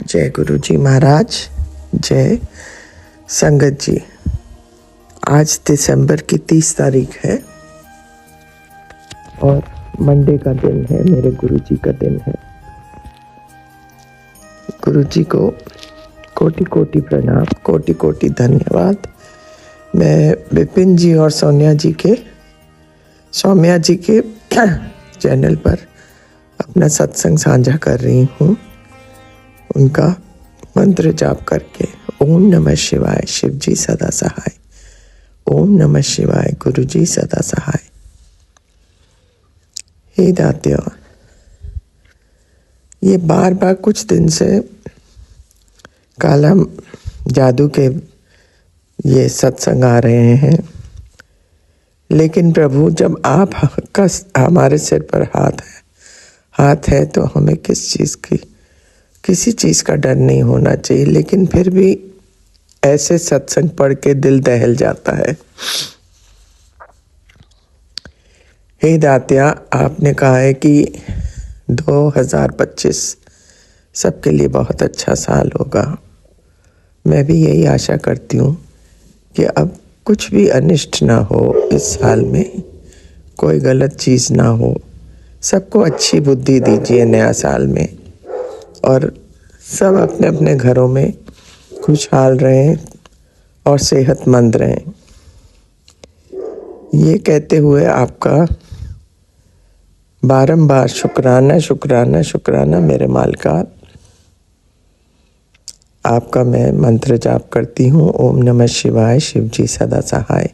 जय गुरु जी महाराज, जय संगत जी। आज दिसंबर की 30 तारीख है और मंडे का दिन है, मेरे गुरु जी का दिन है। गुरु जी को कोटि कोटि प्रणाम, कोटि कोटि धन्यवाद। मैं विपिन जी और सौम्या जी के चैनल पर अपना सत्संग साझा कर रही हूँ, उनका मंत्र जाप करके। ओम नमः शिवाय, शिव जी सदा सहाय। ओम नमः शिवाय, गुरु जी सदा सहाय। हे दात्या, ये बार बार कुछ दिन से काला जादू के ये सत्संग आ रहे हैं, लेकिन प्रभु जब आप का हमारे सिर पर हाथ है तो हमें किसी चीज़ का डर नहीं होना चाहिए। लेकिन फिर भी ऐसे सत्संग पढ़ के दिल दहल जाता है। हे दात्या, आपने कहा है कि 2025 सबके लिए बहुत अच्छा साल होगा। मैं भी यही आशा करती हूँ कि अब कुछ भी अनिष्ट ना हो इस साल में, कोई गलत चीज़ ना हो। सबको अच्छी बुद्धि दीजिए नया साल में, और सब अपने अपने घरों में खुशहाल रहें और सेहतमंद रहें। ये कहते हुए आपका बारंबार शुक्राना शुक्राना शुक्राना मेरे मालिका। आपका मैं मंत्र जाप करती हूँ। ओम नमः शिवाय, शिव जी सदा सहाय।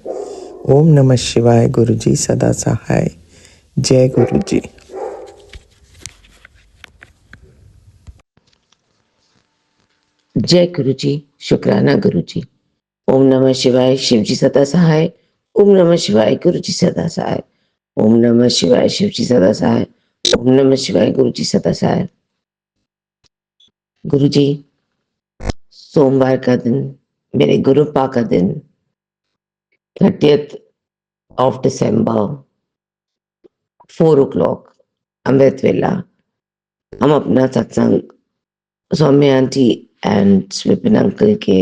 ओम नमः शिवाय, गुरु जी सदा सहाय। जय गुरु जी। जय गुरु जी, शुक्राना गुरु जी। ओम नमः शिवाय, शिव जी सदा सहाय। ओम नमः शिवाय, गुरु जी सदा सहाय। ओम नमः शिवाय, शिव जी सदा सहाय। ओम नमः शिवाय, गुरु जी सदा सहाय। गुरु जी, सोमवार का दिन, मेरे गुरुपा का दिन, 30th of December, 4 o'clock, अमृत वेला, हम अपना सत्संग Saumya aunty and Vipin uncle के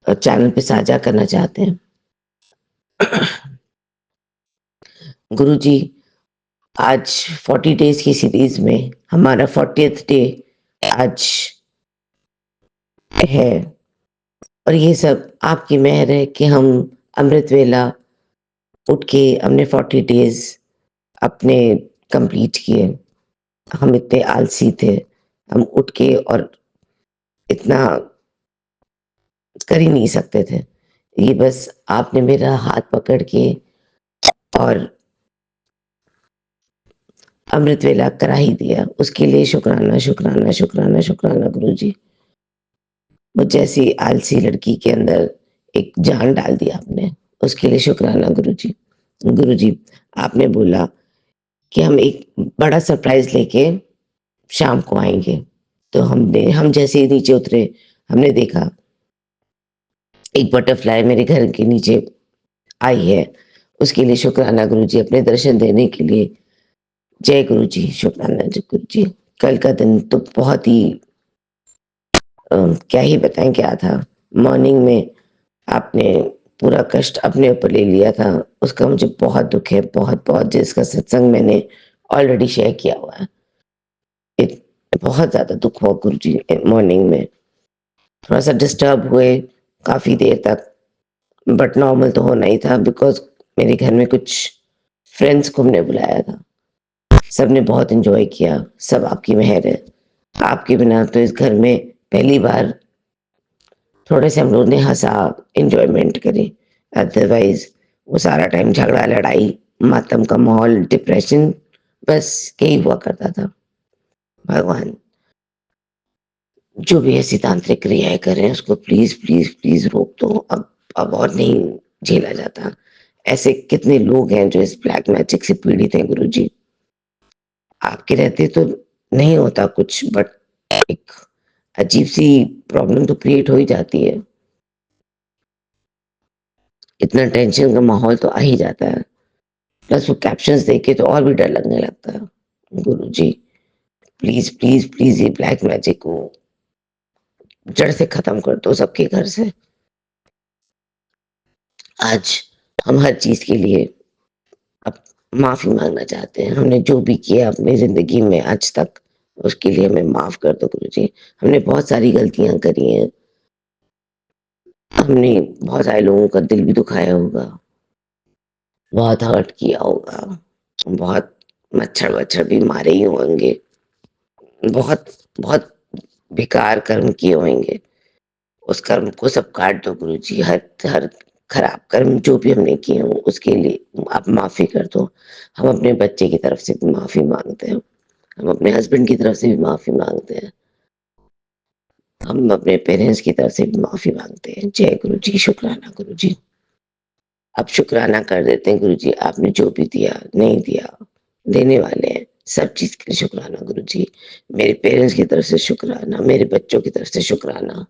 चैनल पे साझा करना चाहते हैं। गुरु जी, आज 40 डेज की सीरीज में हमारा 40th डे आज है, और ये सब आपकी मेहर है कि हम अमृत वेला उठ के हमने 40 डेज अपने कंप्लीट किए। हम इतने आलसी थे, हम उठ के और इतना कर ही नहीं सकते थे। ये बस आपने मेरा हाथ पकड़ के और अमृत वेला करा ही दिया, उसके लिए शुक्राना शुक्राना शुक्राना शुक्राना गुरु जी। वो जैसी आलसी लड़की के अंदर एक जान डाल दिया आपने, उसके लिए शुक्राना गुरु जी। गुरु जी, आपने बोला कि हम एक बड़ा सरप्राइज लेके शाम को आएंगे, तो हम जैसे ही नीचे उतरे, हमने देखा एक बटरफ्लाई मेरे घर के नीचे आई है। उसके लिए शुक्राना गुरु जी, अपने दर्शन देने के लिए। जय गुरु जी, शुक्राना जी गुरु जी। कल का दिन तो बहुत ही क्या ही बताएं क्या था। मॉर्निंग में आपने पूरा कष्ट अपने ऊपर ले लिया था, उसका मुझे बहुत दुख है, बहुत बहुत, जिसका सत्संग मैंने ऑलरेडी शेयर किया हुआ है। बहुत ज्यादा दुख हुआ गुरु जी। मॉर्निंग में थोड़ा सा डिस्टर्ब हुए काफी देर तक, बट नॉर्मल तो होना ही था, बिकॉज मेरे घर में कुछ फ्रेंड्स को हमने बुलाया था। सबने बहुत एंजॉय किया, सब आपकी मेहर है। आपके बिना तो इस घर में पहली बार थोड़े से हम लोग ने हंसा, एंजॉयमेंट करी। अदरवाइज वो सारा टाइम झगड़ा, लड़ाई, मातम का माहौल, डिप्रेशन, बस यही हुआ करता था। भगवान जो भी ऐसी तांत्रिक क्रियाएं कर रहे हैं उसको प्लीज प्लीज प्लीज रोक दो। अब और नहीं झेला जाता। ऐसे कितने लोग हैं जो इस ब्लैक मैजिक से पीड़ित हैं गुरु जी। आपके रहते तो नहीं होता कुछ, बट एक अजीब सी प्रॉब्लम तो क्रिएट हो ही जाती है। इतना टेंशन का माहौल तो आ ही जाता है, प्लस वो कैप्शंस देख के तो और भी डर लगने लगता है। गुरु जी, प्लीज प्लीज प्लीज ये ब्लैक मैजिक को जड़ से खत्म कर दो सबके घर से। आज हम हर चीज के लिए अब माफी मांगना चाहते हैं। हमने जो भी किया अपनी जिंदगी में आज तक, उसके लिए हमें माफ कर दो गुरुजी। हमने बहुत सारी गलतियां करी हैं, हमने बहुत सारे लोगों का दिल भी दुखाया होगा, बहुत हर्ट किया होगा, बहुत मच्छर वच्छर भी मारे ही होंगे, बहुत बहुत बेकार कर्म किए होंगे। उस कर्म को सब काट दो गुरुजी। हर हर खराब कर्म जो भी हमने किए हो उसके लिए आप माफी कर दो। हम अपने बच्चे की तरफ से भी माफी मांगते हैं, हम अपने हस्बैंड की तरफ से भी माफी मांगते हैं, हम अपने पेरेंट्स की तरफ से भी माफी मांगते हैं। जय गुरु जी, शुक्राना गुरु जी। अब शुक्राना कर देते हैं गुरु जी, आपने जो भी दिया नहीं दिया, देने वाले हैं, सब चीज के लिए शुक्राना गुरु जी। मेरे पेरेंट्स की तरफ से शुक्राना, मेरे बच्चों की तरफ से शुक्राना,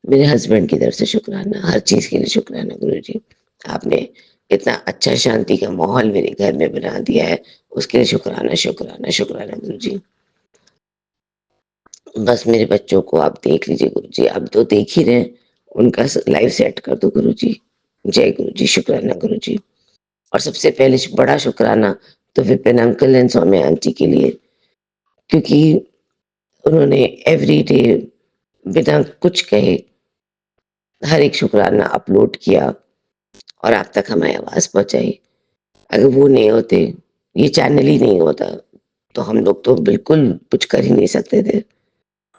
मेरे हस्बैंड की तरफ से शुक्राना, हर चीज के लिए शुक्राना गुरु जी। आपने इतना अच्छा शांति का माहौल मेरे घर में बना दिया है, उसके लिए शुक्राना शुक्राना शुक्राना गुरु जी। बस मेरे बच्चों को आप देख लीजिए गुरु जी, अब तो देख ही रहे, उनका लाइफ सेट कर दो गुरु जी। जय गुरु जी, शुक्राना गुरु जी। और सबसे पहले बड़ा शुक्राना तो Vipin uncle and Saumya aunty के लिए, क्योंकि उन्होंने एवरी डे बिना कुछ कहे हर एक शुक्राना अपलोड किया और आप तक हमारी आवाज पहुंचाई। अगर वो नहीं होते, ये चैनल ही नहीं होता, तो हम लोग तो बिल्कुल कुछ कर ही नहीं सकते थे।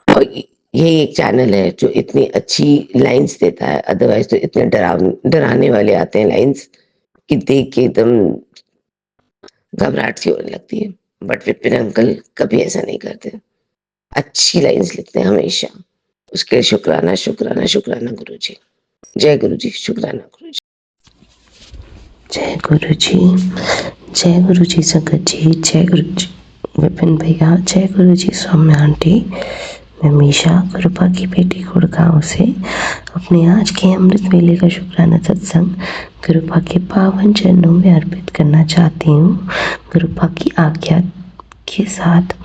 और यही एक चैनल है जो इतनी अच्छी लाइंस देता है, अदरवाइज तो इतने डराने वाले आते हैं लाइंस कि देख के एकदम घबराहट सी होने लगती है। बट विपिन अंकल कभी ऐसा नहीं करते, अच्छी लाइंस लिखते हैं हमेशा। उसके लिए शुक्राना शुक्राना शुक्राना गुरु जी। जय गुरु जी, शुक्राना गुरु जी। जय गुरु जी, जय गुरु जी संगत जी, जय गुरु जी विपिन भैया, जय गुरु जी सौम्या आंटी। मैं मीशा गुरुपा की बेटी गुड़गांव से अपने आज के अमृत वेले का शुक्राना सत्संग गुरुपा के पावन चरणों में अर्पित करना चाहती हूँ। गुरुपा की आज्ञा के साथ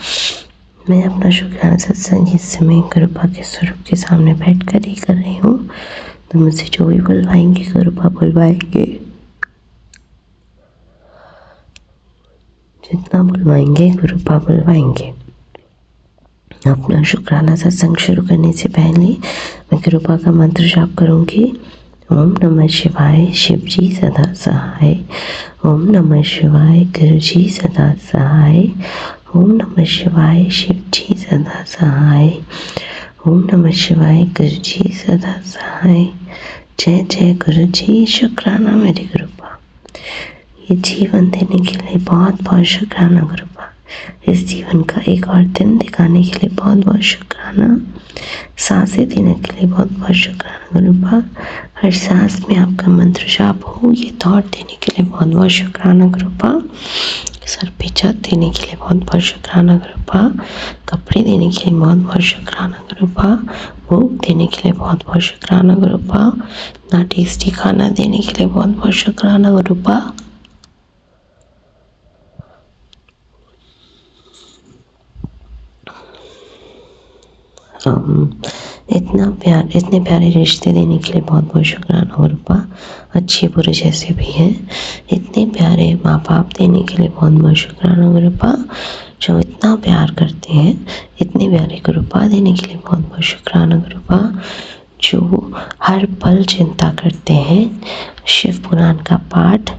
मैं अपना शुक्राना सत्संग इस समय गुरुपा के स्वरूप के सामने बैठकर ही कर रही हूँ। तो मुझसे जो भी बुलवाएंगे गुरुपा बुलवाएंगे, जितना बुलवाएंगे गुरुपा बुलवाएंगे। अपना शुक्राना सत्संग शुरू करने से पहले मैं गुरुपा का मंत्र जाप करूंगी। ओम नमः शिवाय, शिव जी सदा सहाय। ओम नमः शिवाय, गुरु जी सदा सहाय। ओम नमः शिवाय, शिव जी सदा सहाय। ओम नमः शिवाय, गुरु जी सदा सहाय। जय जय गुरु जी, शुक्राना मेरे गुरुपा। ये जीवन देने के लिए बहुत बहुत शुक्राना गुरुपा। इस जीवन का एक और दिन दिखाने के लिए बहुत बहुत शुक्राना। सांसें देने के लिए बहुत बहुत शुक्राना गुरुपा। हर सांस में आपका मंत्र जाप हो, ये थॉट देने के लिए बहुत बहुत शुक्राना गुरुपा। सर पे छत देने के लिए बहुत बहुत शुक्राना गुरुपा। कपड़े देने के लिए बहुत बहुत शुक्राना गुरुपा। भोग देने के लिए बहुत बहुत शुक्राना गुरुपा। ना टेस्टी खाना देने के लिए बहुत बहुत शुक्राना गुरुपा। इतने प्यारे रिश्ते देने के लिए बहुत बहुत शुक्राना गुरुपा। अच्छे बुरे जैसे भी हैं, इतने प्यारे माँ बाप देने के लिए बहुत बहुत शुक्राना गुरुपा। जो इतना प्यार करते हैं, इतने प्यारे गुरुपा देने के लिए बहुत बहुत शुक्राना गुरुपा। जो हर पल चिंता करते हैं, शिव पुराण का पाठ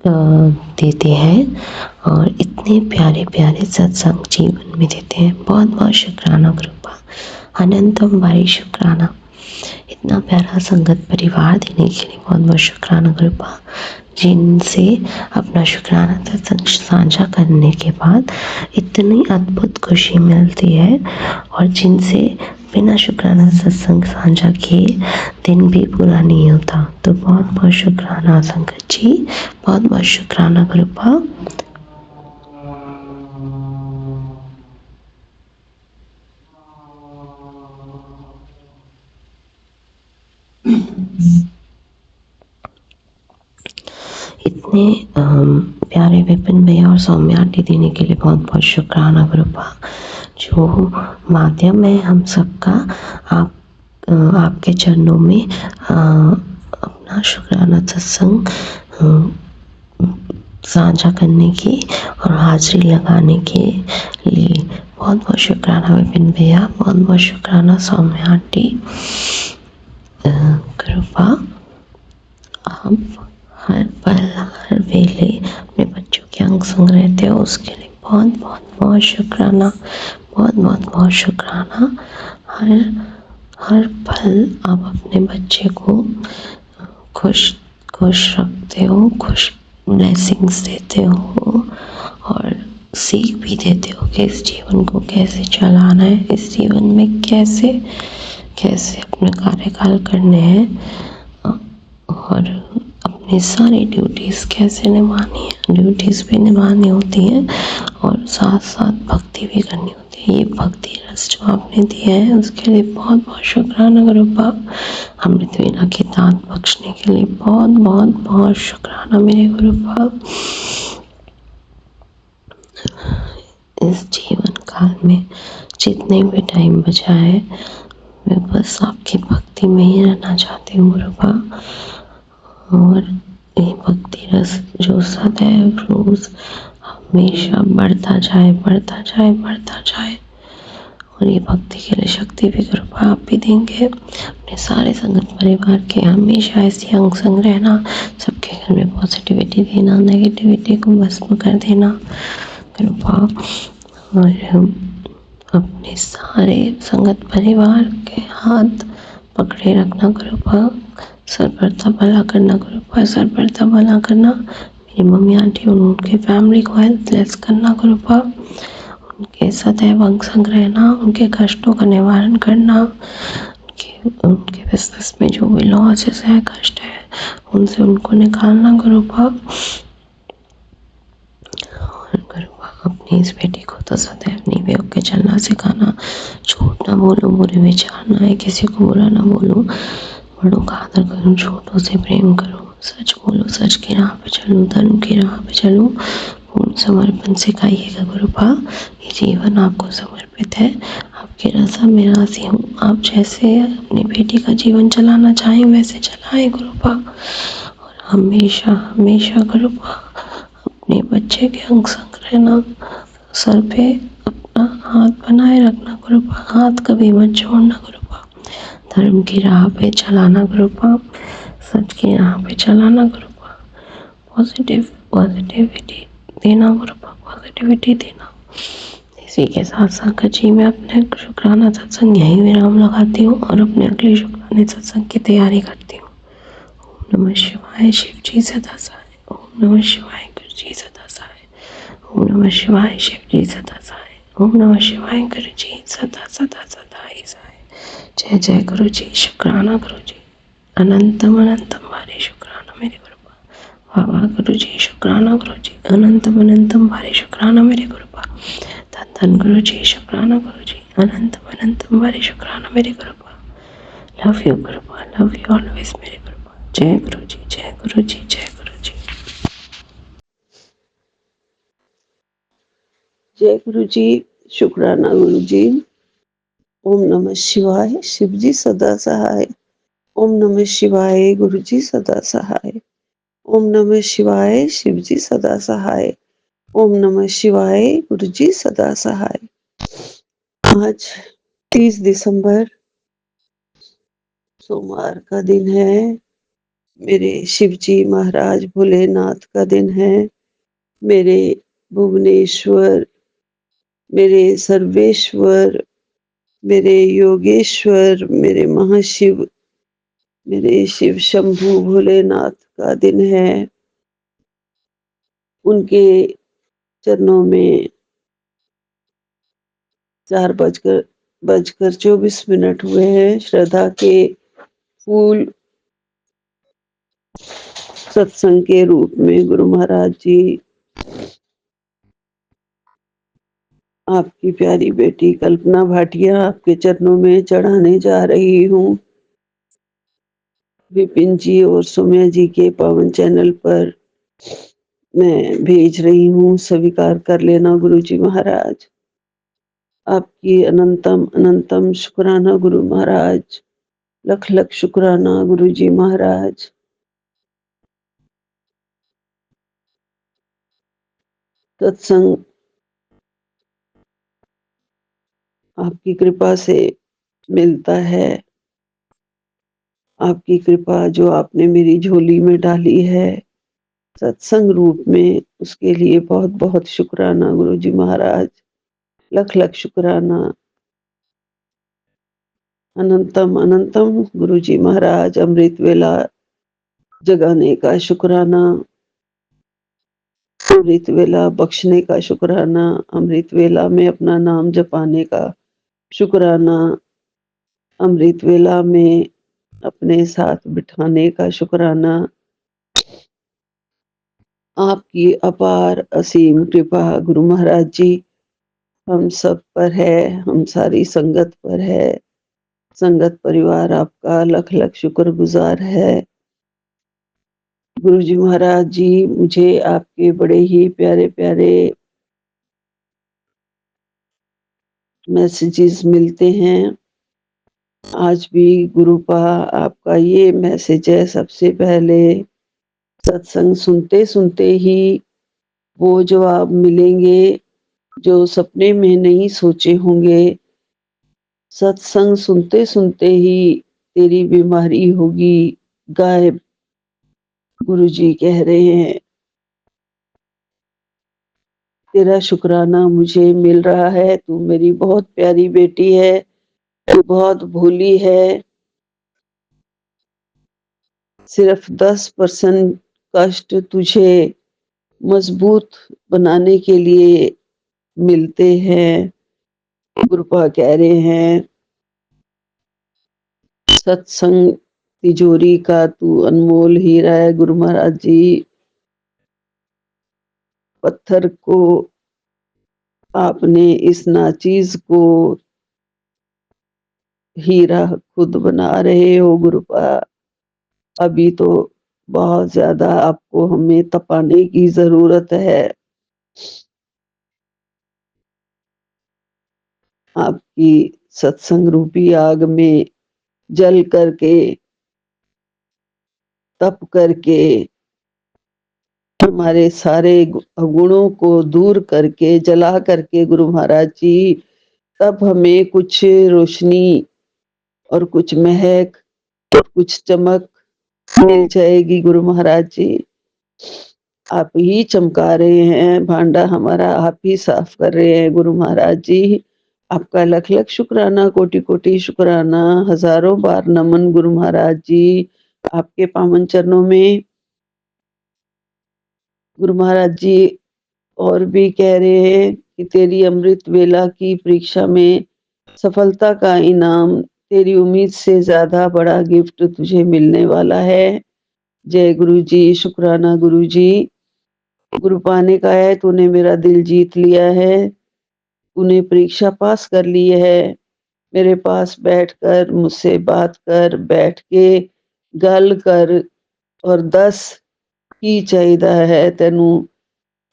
देते हैं और इतने प्यारे प्यारे सत्संग जीवन में देते हैं, बहुत बहुत शुक्राना गुरुपा। अनंतम भाई शुक्राना। इतना प्यारा संगत परिवार देने के लिए बहुत बहुत शुक्राना गुरुपा। जिनसे अपना शुक्राना सत्संग साझा करने के बाद इतनी अद्भुत खुशी मिलती है और जिनसे बिना शुक्राना सत्संग साझा किए दिन भी पूरा नहीं होता। तो बहुत बहुत शुक्राना संगत जी, बहुत बहुत शुक्राना गुरुपा। इतने प्यारे विपिन भैया और सौम्या आंटी देने के लिए बहुत बहुत शुक्राना गुरुपा, जो माध्यम है हम सबका। आपके चरणों में अपना शुक्राना सत्संग साझा करने की और हाजिरी लगाने के लिए बहुत बहुत शुक्राना विपिन भैया, बहुत बहुत शुक्राना सौम्या आंटी। कृपा आप हर पल हर वेले अपने बच्चों के अंग संग रहते हो, उसके लिए बहुत बहुत बहुत शुक्राना, बहुत बहुत बहुत शुक्राना। हर पल आप अपने बच्चे को खुश रखते हो, खुश ब्लेसिंग्स देते हो और सीख भी देते हो कि इस जीवन को कैसे चलाना है, इस जीवन में कैसे अपने कार्यकाल करने हैं और अपनी सारी ड्यूटीज़ कैसे निभानी है। ड्यूटीज़ भी निभानी होती हैं और साथ साथ भक्ति भी करनी होती है। ये भक्ति रस जो आपने दिया है उसके लिए बहुत बहुत शुक्राना गुरुपा। अमृत वेला की दात बख्शने के लिए बहुत बहुत बहुत शुक्राना मेरे गुरुपा। इस जीवन काल में जितने भी टाइम बचा है मैं बस आपकी भक्ति में ही रहना चाहती हूँ गुरुपा। और ये भक्ति रस जो सदैव रोज हमेशा बढ़ता जाए और ये भक्ति के लिए शक्ति भी गुरुपा आप भी देंगे। अपने सारे संगत परिवार के हमेशा ऐसी अंग संग रहना, सबके घर में पॉजिटिविटी देना, नेगेटिविटी को भस्म कर देना गुरुपा। और अपने सारे संगत परिवार के हाथ पकड़े रखना गुरुपा। सर पर भला करना गुरुपा, सर पर भला करना। मेरी मम्मी आंटी और उनके फैमिली को हेल्पलेस करना गुरुपा। उनके सदैव अंग संग रहना, उनके कष्टों का निवारण करना, उनके बिजनेस में जो भी लॉसेस है, कष्ट है, उनसे उनको निकालना गुरुपा। और गुरुपा अपनी इस बेटी को तो सदैव नींवे होकर चलना सिखाना, झूठ ना बोलो, बुरे विचार ना है, किसी को बुरा ना बोलो, बड़ों का आदर करो, छोटों से प्रेम करो, सच बोलो, सच की राह पे चलो, धर्म की राह पे चलो, पूर्ण समर्पण सिखाइएगा गुरुपा। ये जीवन आपको समर्पित है, आपकी रजा में राजी हूँ। आप जैसे अपनी बेटी का जीवन चलाना चाहें वैसे चलाएं गुरुपा। और हमेशा हमेशा गुरुपा अपने बच्चे के अंग संग रहना, सर पे अपना हाथ बनाए रखना गुरुपा, हाथ कभी मत छोड़ना गुरुपा। धर्म की राह पे चलाना गुरुपा, सच की राह पे चलाना गुरुपा। पॉजिटिविटी देना गुरुपा, पॉजिटिविटी देना। इसी के साथ साथ जी मैं अपने शुक्राना सत्संग यहीं विराम लगाती हूँ और अपने अगले शुक्राने सत्संग की तैयारी करती हूँ। ओम नमः शिवाय, शिव जी सदा सहाय। ओम नमः शिवाय, गुरु जी सदा सहाय। ओम नमः शिवाय, शिव जी सदा सहाय। ओम नमः शिवाय, गुरु जी सदा सदा सदा ही सहाय। जय जय गुरु जी, शुक्राना गुरु जी, अनंतम भारी शुक्राना मेरे गुरुपा। बाबा गुरु जी शुक्राना गुरु जी, अनंतम भारी शुक्राना मेरे गुरुपा। धन धन गुरु जी शुक्राना गुरु जी, अनंतम भारी शुक्राना मेरे गुरुपा। लव यू गुरुपा, लव यू ऑलवेज मेरे गुरुपा। जय गुरु जी, जय गुरु जी, जय गुरु जी। जय गुरु जी, शुक्राना गुरु जी। ओम नमः शिवाय, शिव जी सदा सहाय। ओम नमः शिवाय, गुरु जी सदा सहाय। ओम नमः शिवाय, शिव जी सदा सहाय। ओम नमः शिवाय, गुरु जी सदा सहाय। आज 30 दिसंबर सोमवार का दिन है। मेरे शिव जी महाराज भोलेनाथ का दिन है। मेरे भुवनेश्वर, मेरे सर्वेश्वर, मेरे योगेश्वर, मेरे महाशिव, मेरे शिव शंभू भोलेनाथ का दिन है। उनके चरणों में 4:24 हुए हैं। श्रद्धा के फूल सत्संग के रूप में गुरु महाराज जी आपकी प्यारी बेटी कल्पना भाटिया आपके चरणों में चढ़ाने जा रही हूँ। विपिन जी और सौम्या जी के पावन चैनल पर मैं भेज रही हूँ, स्वीकार कर लेना गुरु जी महाराज। आपकी अनंतम अनंतम शुक्राना गुरु महाराज, लख लख शुक्राना गुरु जी महाराज। सत्संग आपकी कृपा से मिलता है। आपकी कृपा जो आपने मेरी झोली में डाली है सत्संग रूप में, उसके लिए बहुत बहुत शुक्राना गुरु जी महाराज, लख लख शुक्राना। अनंतम अनंतम गुरु जी महाराज, अमृत वेला जगाने का शुक्राना, अमृत वेला बख्शने का शुक्राना, अमृत वेला में अपना नाम जपाने का शुक्राना, अमृत वेला में अपने साथ बिठाने का शुक्राना। आपकी अपार असीम कृपा गुरु महाराज जी हम सब पर है, हम सारी संगत पर है। संगत परिवार आपका लख लख शुक्रगुजार है। गुरु जी महाराज जी, मुझे आपके बड़े ही प्यारे प्यारे मैसेजेस मिलते हैं। आज भी गुरुपा आपका ये मैसेज है, सबसे पहले सत्संग सुनते सुनते ही वो जवाब मिलेंगे जो सपने में नहीं सोचे होंगे। सत्संग सुनते सुनते ही तेरी बीमारी होगी गायब, गुरुजी कह रहे हैं। तेरा शुक्राना मुझे मिल रहा है, तू मेरी बहुत प्यारी बेटी है, तू बहुत भोली है। सिर्फ 10% कष्ट तुझे मजबूत बनाने के लिए मिलते हैं। गुरुपा कह रहे हैं सत्संग तिजोरी का तू अनमोल हीरा है। गुरु महाराज जी, पत्थर को आपने इस नाचीज को हीरा खुद बना रहे हो गुरुपा। अभी तो बहुत ज्यादा आपको हमें तपाने की जरूरत है। आपकी सत्संग रूपी आग में जल करके, तप करके, हमारे सारे गुणों को दूर करके, जला करके गुरु महाराज जी, तब हमें कुछ रोशनी और कुछ महक और कुछ चमक मिल जाएगी। गुरु महाराज जी, आप ही चमका रहे हैं, भांडा हमारा आप ही साफ कर रहे हैं। गुरु महाराज जी, आपका लख लख शुक्राना, कोटि कोटि शुक्राना, हजारों बार नमन गुरु महाराज जी। आपके पावन चरणों में गुरु महाराज जी और भी कह रहे हैं कि तेरी अमृत वेला की परीक्षा में सफलता का इनाम, तेरी उम्मीद से ज्यादा बड़ा गिफ्ट तुझे मिलने वाला है। जय गुरु जी, शुक्राना गुरु जी। गुरु पाने का है, तूने मेरा दिल जीत लिया है, तूने परीक्षा पास कर ली है। मेरे पास बैठकर मुझसे बात कर, बैठ के गल कर, और दस की चाहिदा है तेनू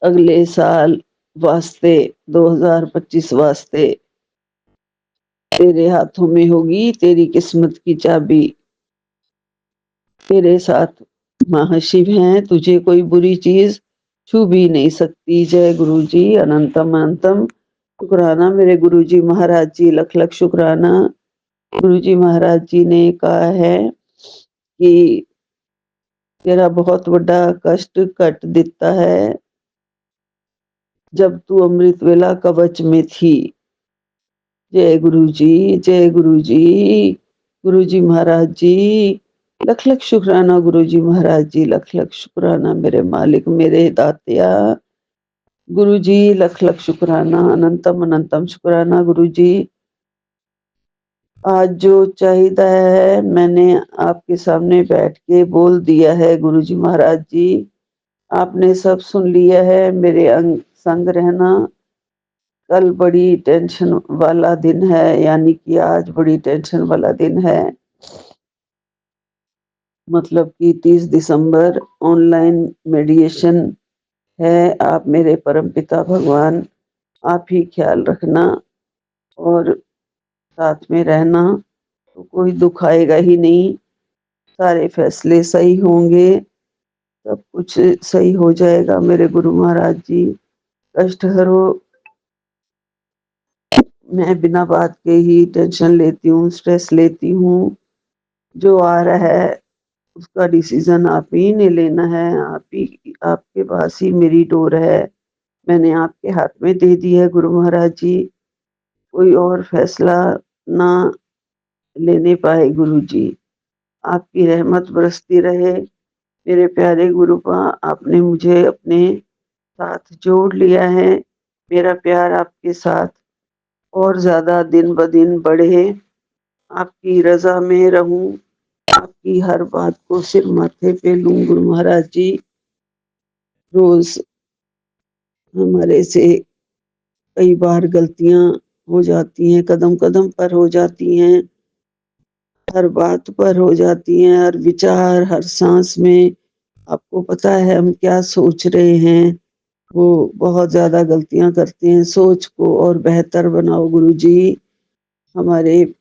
अगले साल वास्ते, 2025 वास्ते। तेरे हाथों में होगी तेरी किस्मत की चाबी। तेरे साथ महाशिव हैं, तुझे कोई बुरी चीज छू भी नहीं सकती। जय गुरु जी, अनंतम अनंतम शुक्राना मेरे गुरु जी महाराज जी, लख लख शुक्राना। गुरु जी महाराज जी ने कहा है कि तेरा बहुत बड़ा कष्ट कट दिता है जब तू अमृत वेला कवच में थी। जय गुरु जी, जय गुरु जी। गुरु जी महाराज जी, लख लख शुक्राना गुरु जी महाराज जी, लख लख शुक्राना मेरे मालिक, मेरे दातिया। गुरु जी लख लख शुक्राना, अनंतम अनंतम शुक्राना गुरु जी। आज जो चाहिदा है मैंने आपके सामने बैठ के बोल दिया है गुरु जी महाराज जी। आपने सब सुन लिया है। मेरे अंग संग रहना। कल बड़ी टेंशन वाला दिन है, यानी कि आज बड़ी टेंशन वाला दिन है। मतलब कि 30 दिसंबर ऑनलाइन मेडिएशन है। आप मेरे परमपिता भगवान, आप ही ख्याल रखना और साथ में रहना, तो कोई दुख आएगा ही नहीं, सारे फैसले सही होंगे, सब कुछ सही हो जाएगा। मेरे गुरु महाराज जी, कष्ट हरो। मैं बिना बात के ही टेंशन लेती हूँ, स्ट्रेस लेती हूँ। जो आ रहा है उसका डिसीजन आप ही ने लेना है, आप ही, आपके पास ही मेरी डोर है, मैंने आपके हाथ में दे दी है गुरु महाराज जी। कोई और फैसला ना लेने पाए गुरु जी। आपकी रहमत बरसती रहे। मेरे प्यारे गुरुपा, आपने मुझे अपने साथ जोड़ लिया है। मेरा प्यार आपके साथ और ज्यादा दिन ब दिन बढ़े। आपकी रजा में रहूं, आपकी हर बात को सिर माथे पे लूं गुरु महाराज जी। रोज हमारे से कई बार गलतियां हो जाती हैं, कदम कदम पर हो जाती हैं, हर बात पर हो जाती हैं, हर विचार, हर सांस में। आपको पता है हम क्या सोच रहे हैं, वो बहुत ज्यादा गलतियां करते हैं। सोच को और बेहतर बनाओ गुरु जी, हमारे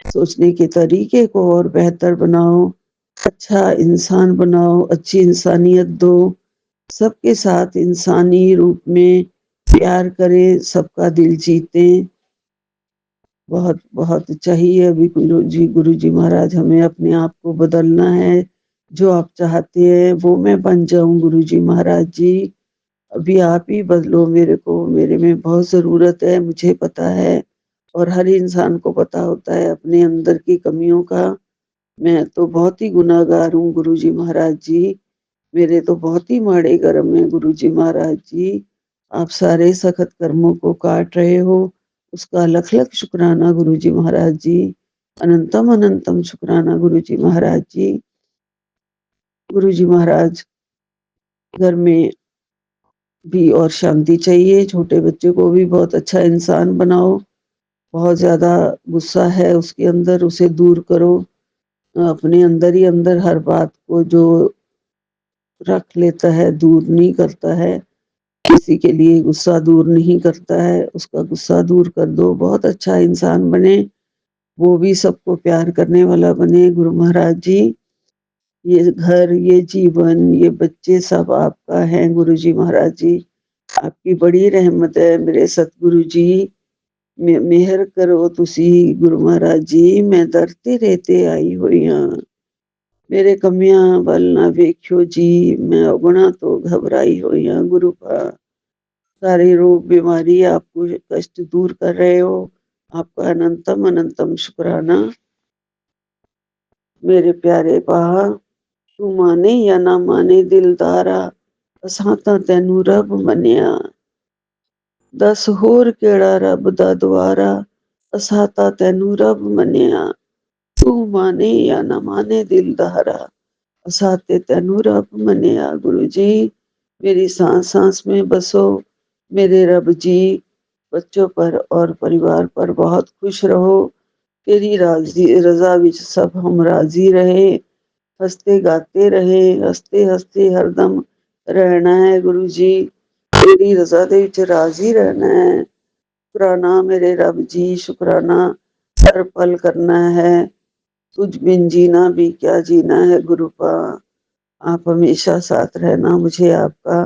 सोचने के तरीके को और बेहतर बनाओ, अच्छा इंसान बनाओ, अच्छी इंसानियत दो, सबके साथ इंसानी रूप में प्यार करें, सबका दिल जीतें। बहुत बहुत चाहिए अभी गुरु जी महाराज, हमें अपने आप को बदलना है। जो आप चाहते हैं वो मैं बन जाऊं गुरु जी महाराज जी। अभी आप ही बदलो मेरे को, मेरे में बहुत जरूरत है, मुझे पता है। और हर इंसान को पता होता है अपने अंदर की कमियों का। मैं तो बहुत ही गुनाहगार हूँ गुरु जी महाराज जी, मेरे तो बहुत ही माड़े कर्म है गुरु जी महाराज जी। आप सारे सखत कर्मों को काट रहे हो, उसका लख लख शुक्राना गुरु जी महाराज जी। अनंतम अनंतम शुक्राना गुरु जी महाराज जी। गुरु जी महाराज, घर में भी और शांति चाहिए, छोटे बच्चे को भी बहुत अच्छा इंसान बनाओ। बहुत ज्यादा गुस्सा है उसके अंदर, उसे दूर करो। अपने अंदर ही अंदर हर बात को जो रख लेता है, दूर नहीं करता है, किसी के लिए गुस्सा दूर नहीं करता है, उसका गुस्सा दूर कर दो, बहुत अच्छा इंसान बने, वो भी सबको प्यार करने वाला बने गुरु महाराज जी। ये घर, ये जीवन, ये बच्चे सब आपका है गुरु जी महाराज जी। आपकी बड़ी रहमत है मेरे सतगुरु जी। मेहर करो तुसी गुरु महाराज जी, मैं दर ते रहते आई हुई हाँ। मेरे कमियां बल ना वेख्यो जी, मैं अगुणा तो घबराई हुई हाँ गुरु पा। सारी रोग बीमारी आपको कष्ट दूर कर रहे हो, आपका अनंतम अनंतम शुक्राना। मेरे प्यारे पा, तू माने या ना माने दिलदारा, असां तां तैनू रब मन्निया। दस होर केड़ा रब दा द्वारा, असां तां तैनू रब मन्निया। तू माने या ना माने दिलदारा, असां ते तैनू रब मन्निया। गुरु जी, मेरी सांस सांस में बसो मेरे रब जी। बच्चों पर और परिवार पर बहुत खुश रहो। तेरी राजी रजा विच सब हम राजी रहे, हंसते गाते रहे, हंसते हंसते हरदम रहना है गुरु जी। तेरी रजा दे विच राजी रहना है। शुक्राना मेरे रब जी, शुक्राना हर पल करना है। तुझ बिन जीना भी क्या जीना है गुरु पा। आप हमेशा साथ रहना, मुझे आपका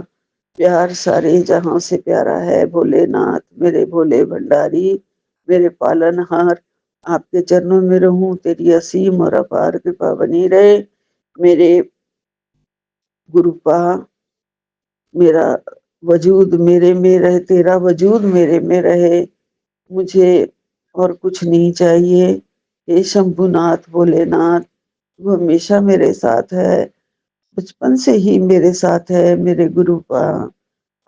प्यार सारे जहां से प्यारा है। भोलेनाथ मेरे भोले भंडारी, मेरे पालनहार, आपके चरणों में रहूं, तेरी असीम और अपार कृपा बनी रहे। मेरे गुरुपा, मेरा वजूद मेरे में रहे, तेरा वजूद मेरे में रहे, मुझे और कुछ नहीं चाहिए। हे शंभुनाथ भोलेनाथ, तू हमेशा मेरे साथ है, बचपन से ही मेरे साथ है मेरे गुरुपा।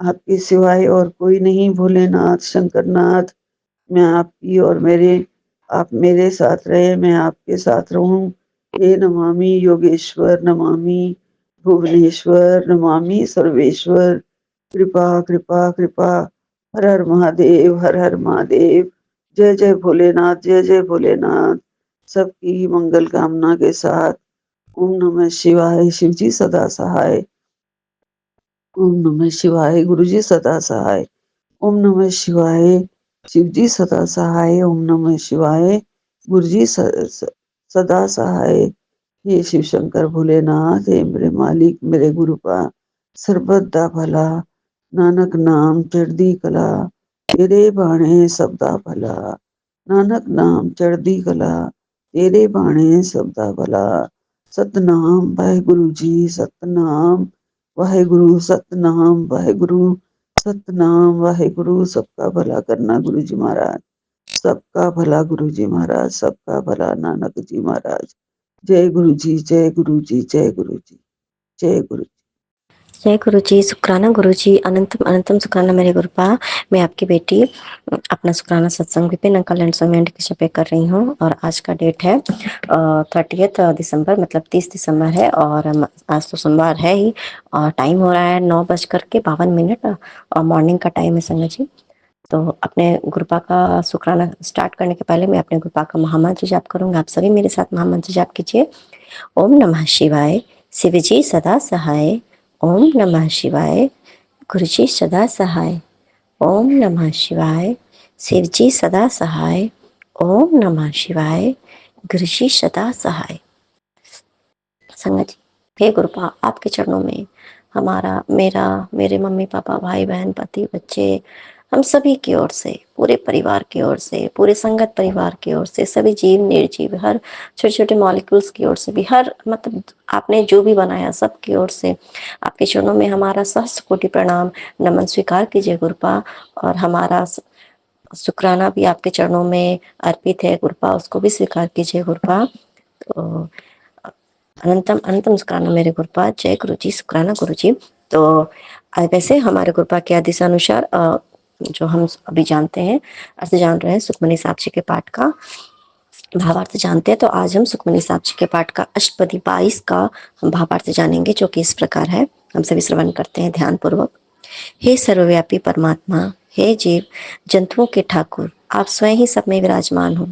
आपके सिवाय और कोई नहीं भोलेनाथ शंकरनाथ। मैं आपकी और आप मेरे साथ रहे, मैं आपके साथ रहूं। हे नमामि योगेश्वर, नमामि भुवनेश्वर, नमामि सर्वेश्वर। कृपा कृपा कृपा। हर हर महादेव, हर हर महादेव। जय जय भोलेनाथ, जय जय भोलेनाथ। सबकी मंगल कामना के साथ ओम नमः शिवाय शिवजी सदा सहाय। ओम नमः शिवाय गुरुजी सदा सहाय। ओम नमः शिवाय शिवजी सदा सहाय। ओम नमः शिवाय गुरुजी सदा सहाय। हे शिव शंकर भोलेनाथ, हे मेरे मालिक मेरे गुरुपा ਸਰਬੱਤ भला, नानक नाम चढ़दी कला, तेरे बाणे सबदा भला। नानक नाम चढ़दी कला, तेरे बाणे सबदा भला। सतनाम वाहेगुरु जी, सतनाम वाहेगुरु, सतनाम वाहेगुरु, सतनाम वाहेगुरु। सबका भला करना गुरु जी महाराज, सबका भला गुरु जी महाराज, सबका भला नानक जी महाराज। जय गुरु जी, जय गुरु जी, जय गुरु जी, जय गुरु जी। जय गुरु जी, शुक्राना गुरु जी, अनंतम अनंतम शुक्राना मेरे गुरुपा। मैं आपकी बेटी अपना शुक्राना सत्संग विपिन अंकल एंड सोमेंट के पे कर रही हूँ और आज का डेट है 30 दिसंबर, मतलब 30 दिसंबर है और आज तो सोमवार है ही और टाइम हो रहा है 9:52 और मॉर्निंग का टाइम है संगत जी। तो अपने गुरुपा का शुक्राना स्टार्ट करने के पहले मैं अपने गुरुपा का महामंत्र जाप करूंगा। आप सभी मेरे साथ महामंत्र जाप कीजिए। ओम नमः शिवाय, शिवजी सदा सहाय। ओम नमः शिवाय, गुरुजी सदा सहाय। ओम नमः शिवाय, शिवजी सदा सहाय। ओम नमः शिवाय, गुरुजी सदा सहाय। संगत जी, हे गुरुपा, आपके चरणों में हमारा, मेरा, मेरे मम्मी पापा, भाई बहन, पति, बच्चे, हम सभी की ओर से, पूरे परिवार की ओर से, पूरे संगत परिवार की ओर से, सभी जीव निर्जीव, हर छोटे छोटे मॉलिक्यूल्स की ओर से भी, हर मतलब आपने जो भी बनाया सब की ओर से आपके चरणों में हमारा सहस्त्र कोटि प्रणाम नमन स्वीकार कीजिए गुरुपा। और हमारा शुक्राना भी आपके चरणों में अर्पित है गुरुपा, उसको भी स्वीकार कीजिए गुरुपा। तो अनंतम अनंतम शुक्राना मेरे गुरुपा। जय गुरु जी, शुक्राना गुरु जी। तो वैसे हमारे गुरुपा के आदेशानुसार जो हम अभी जानते हैं, अर्थ जान रहे हैं सुखमनी साक्षी के पाठ का भावार्थ जानते हैं, तो आज हम सुखमनी साक्षी के पाठ का अष्टपदी 22 का हम भावार्थ जानेंगे, जो कि इस प्रकार है। हम सभी श्रवण करते हैं ध्यान पूर्वक। हे सर्वव्यापी परमात्मा, हे जीव जंतुओं के ठाकुर, आप स्वयं ही सब में विराजमान हो।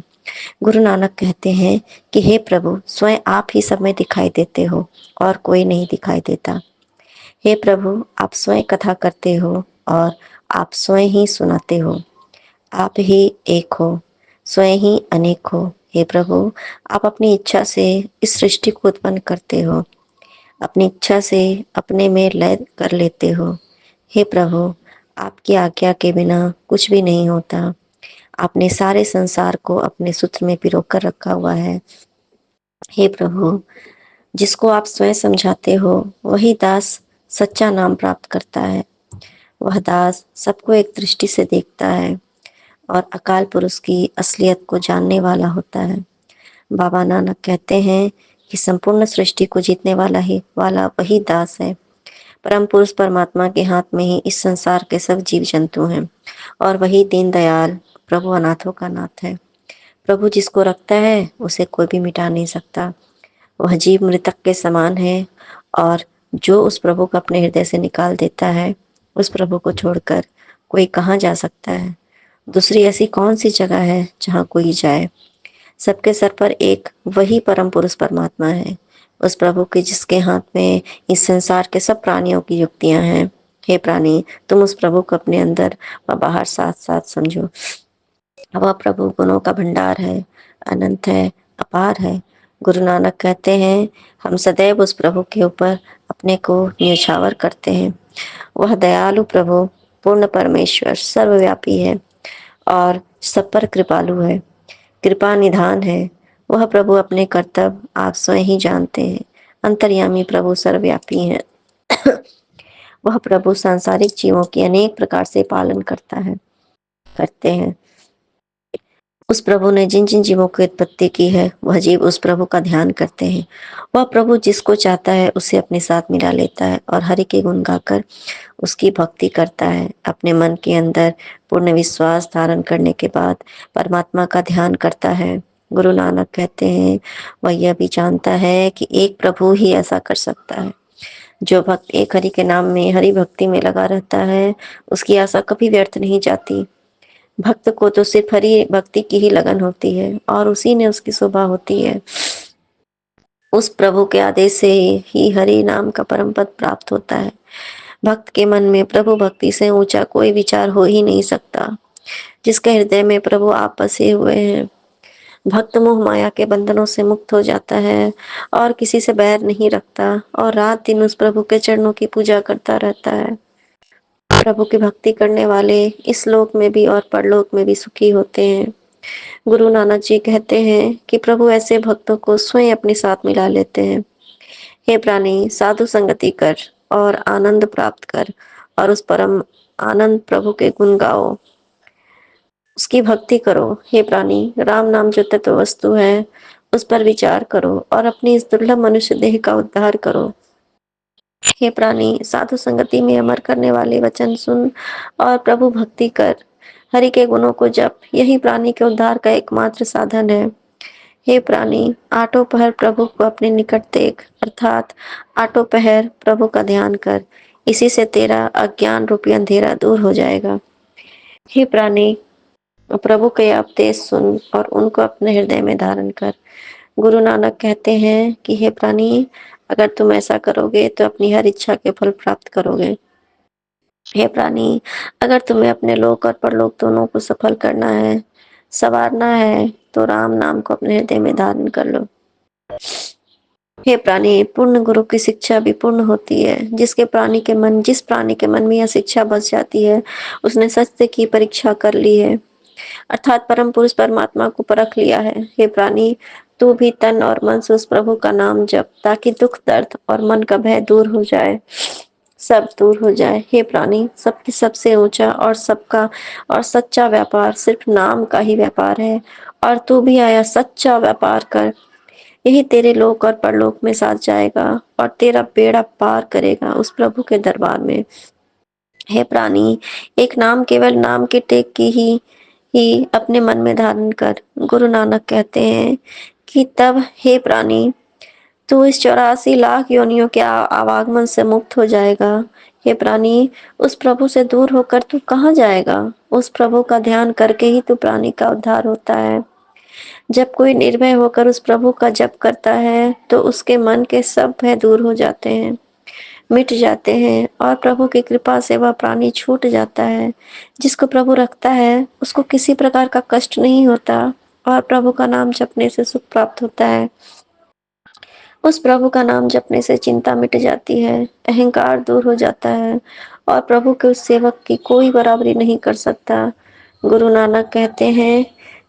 गुरु नानक कहते हैं कि हे प्रभु, स्वयं आप ही सब में दिखाई देते हो और कोई नहीं दिखाई देता। हे प्रभु, आप स्वयं कथा करते हो और आप स्वयं ही सुनाते हो। आप ही एक हो, स्वयं ही अनेक हो। हे प्रभु, आप अपनी इच्छा से इस सृष्टि को उत्पन्न करते हो, अपनी इच्छा से अपने में लय कर लेते हो। हे प्रभु, आपकी आज्ञा के बिना कुछ भी नहीं होता। आपने सारे संसार को अपने सूत्र में पिरो कर रखा हुआ है। हे प्रभु, जिसको आप स्वयं समझाते हो वही दास सच्चा नाम प्राप्त करता है। वह दास सबको एक दृष्टि से देखता है और अकाल पुरुष की असलियत को जानने वाला होता है। बाबा नानक कहते हैं कि संपूर्ण सृष्टि को जीतने वाला वही दास है। परम पुरुष परमात्मा के हाथ में ही इस संसार के सब जीव जंतु हैं और वही दीन दयाल प्रभु अनाथों का नाथ है। प्रभु जिसको रखता है उसे कोई भी मिटा नहीं सकता। वह जीव मृतक के समान है और जो उस प्रभु को अपने हृदय से निकाल देता है, उस प्रभु को छोड़कर कोई कहाँ जा सकता है। दूसरी ऐसी कौन सी जगह है जहाँ कोई जाए। सबके सर पर एक वही परम पुरुष परमात्मा है, उस प्रभु के जिसके हाथ में इस संसार के सब प्राणियों की युक्तियां हैं। हे प्राणी, तुम उस प्रभु को अपने अंदर व बाहर साथ साथ समझो। वह प्रभु गुणों का भंडार है, अनंत है, अपार है। गुरु नानक कहते हैं, हम सदैव उस प्रभु के ऊपर अपने को न्यौछावर करते हैं। वह दयालु प्रभु, पूर्ण परमेश्वर, सर्वव्यापी है और सब पर कृपालु है, कृपा निधान है। वह प्रभु अपने कर्तव्य आप स्वयं ही जानते हैं। अंतर्यामी प्रभु सर्वव्यापी हैं। वह प्रभु सांसारिक जीवों की अनेक प्रकार से पालन करते हैं। उस प्रभु ने जिन जिन जीवों की उत्पत्ति की है, वह जीव उस प्रभु का ध्यान करते हैं। वह प्रभु जिसको चाहता है उसे अपने साथ मिला लेता है और हरि के गुण गाकर उसकी भक्ति करता है। अपने मन के अंदर पूर्ण विश्वास धारण करने के बाद परमात्मा का ध्यान करता है। गुरु नानक कहते हैं, वह यह भी जानता है कि एक प्रभु ही ऐसा कर सकता है। जो भक्त एक हरि के नाम में, हरि भक्ति में लगा रहता है, उसकी आशा कभी व्यर्थ नहीं जाती। भक्त को तो सिर्फ हरि भक्ति की ही लगन होती है और उसी ने उसकी शोभा होती है। उस प्रभु के आदेश से ही हरि नाम का परम पद प्राप्त होता है। भक्त के मन में प्रभु भक्ति से ऊंचा कोई विचार हो ही नहीं सकता। जिसके हृदय में प्रभु आप बसे हुए हैं, भक्त मोह माया के बंधनों से मुक्त हो जाता है और किसी से बैर नहीं रखता और रात दिन उस प्रभु के चरणों की पूजा करता रहता है। प्रभु की भक्ति करने वाले इस लोक में भी और परलोक में भी सुखी होते हैं। गुरु नानक जी कहते हैं कि प्रभु ऐसे भक्तों को स्वयं अपने साथ मिला लेते हैं। हे प्राणी, साधु संगति कर और आनंद प्राप्त कर और उस परम आनंद प्रभु के गुण गाओ, उसकी भक्ति करो। हे प्राणी, राम नाम जो तत्व वस्तु है उस पर विचार करो और अपनी इस दुर्लभ मनुष्य देह का उद्धार करो। हे प्राणी, साधु संगति में अमर करने वाले वचन सुन और प्रभु भक्ति कर, हरि के गुणों को जप, यही प्राणी के उद्धार का एकमात्र साधन है। हे प्राणी, आठों पहर प्रभु को अपने निकट देख, अर्थात आठों पहर प्रभु का ध्यान कर, इसी से तेरा अज्ञान रूपी अंधेरा दूर हो जाएगा। हे प्राणी, प्रभु के उपदेश सुन और उनको अपने हृदय में धारण कर। गुरु नानक कहते हैं कि हे प्राणी, अगर तुम ऐसा करोगे तो अपनी हर इच्छा के फल प्राप्त करोगे। हे प्राणी, अगर तुम्हें अपने लोक और परलोक दोनों को सफल करना है, संवारना है, तो राम नाम को अपने हृदय में धारण कर लो। हे प्राणी, पूर्ण गुरु की शिक्षा भी पूर्ण होती है। जिस प्राणी के मन में यह शिक्षा बस जाती है, उसने सत्य की परीक्षा कर ली है, अर्थात परम पुरुष परमात्मा को परख लिया है। हे प्राणी, तू भी तन और मन से उस प्रभु का नाम जप, ताकि दुख दर्द और मन का भय दूर हो जाए, सब दूर हो जाए। हे प्राणी, सबकी सबसे ऊंचा और सबका और सच्चा व्यापार सिर्फ नाम का ही व्यापार है और तू भी आया सच्चा व्यापार कर, यही तेरे लोक और परलोक में साथ जाएगा और तेरा बेड़ा पार करेगा उस प्रभु के दरबार में। हे प्राणी, एक नाम केवल नाम के टेक की ही अपने मन में धारण कर। गुरु नानक कहते हैं कि तब हे प्राणी, तू इस 84 लाख योनियों के आवागमन से मुक्त हो जाएगा। हे प्राणी, उस प्रभु से दूर होकर तू कहाँ जाएगा? उस प्रभु का ध्यान करके ही तू प्राणी का उद्धार होता है। जब कोई निर्भय होकर उस प्रभु का जप करता है तो उसके मन के सब भय दूर हो जाते हैं, मिट जाते हैं और प्रभु की कृपा से वह प्राणी छूट जाता है। जिसको प्रभु रखता है उसको किसी प्रकार का कष्ट नहीं होता और प्रभु का नाम जपने से सुख प्राप्त होता है। उस प्रभु का नाम जपने से चिंता मिट जाती है, अहंकार दूर हो जाता है और प्रभु के उस सेवक की कोई बराबरी नहीं कर सकता। गुरु नानक कहते हैं,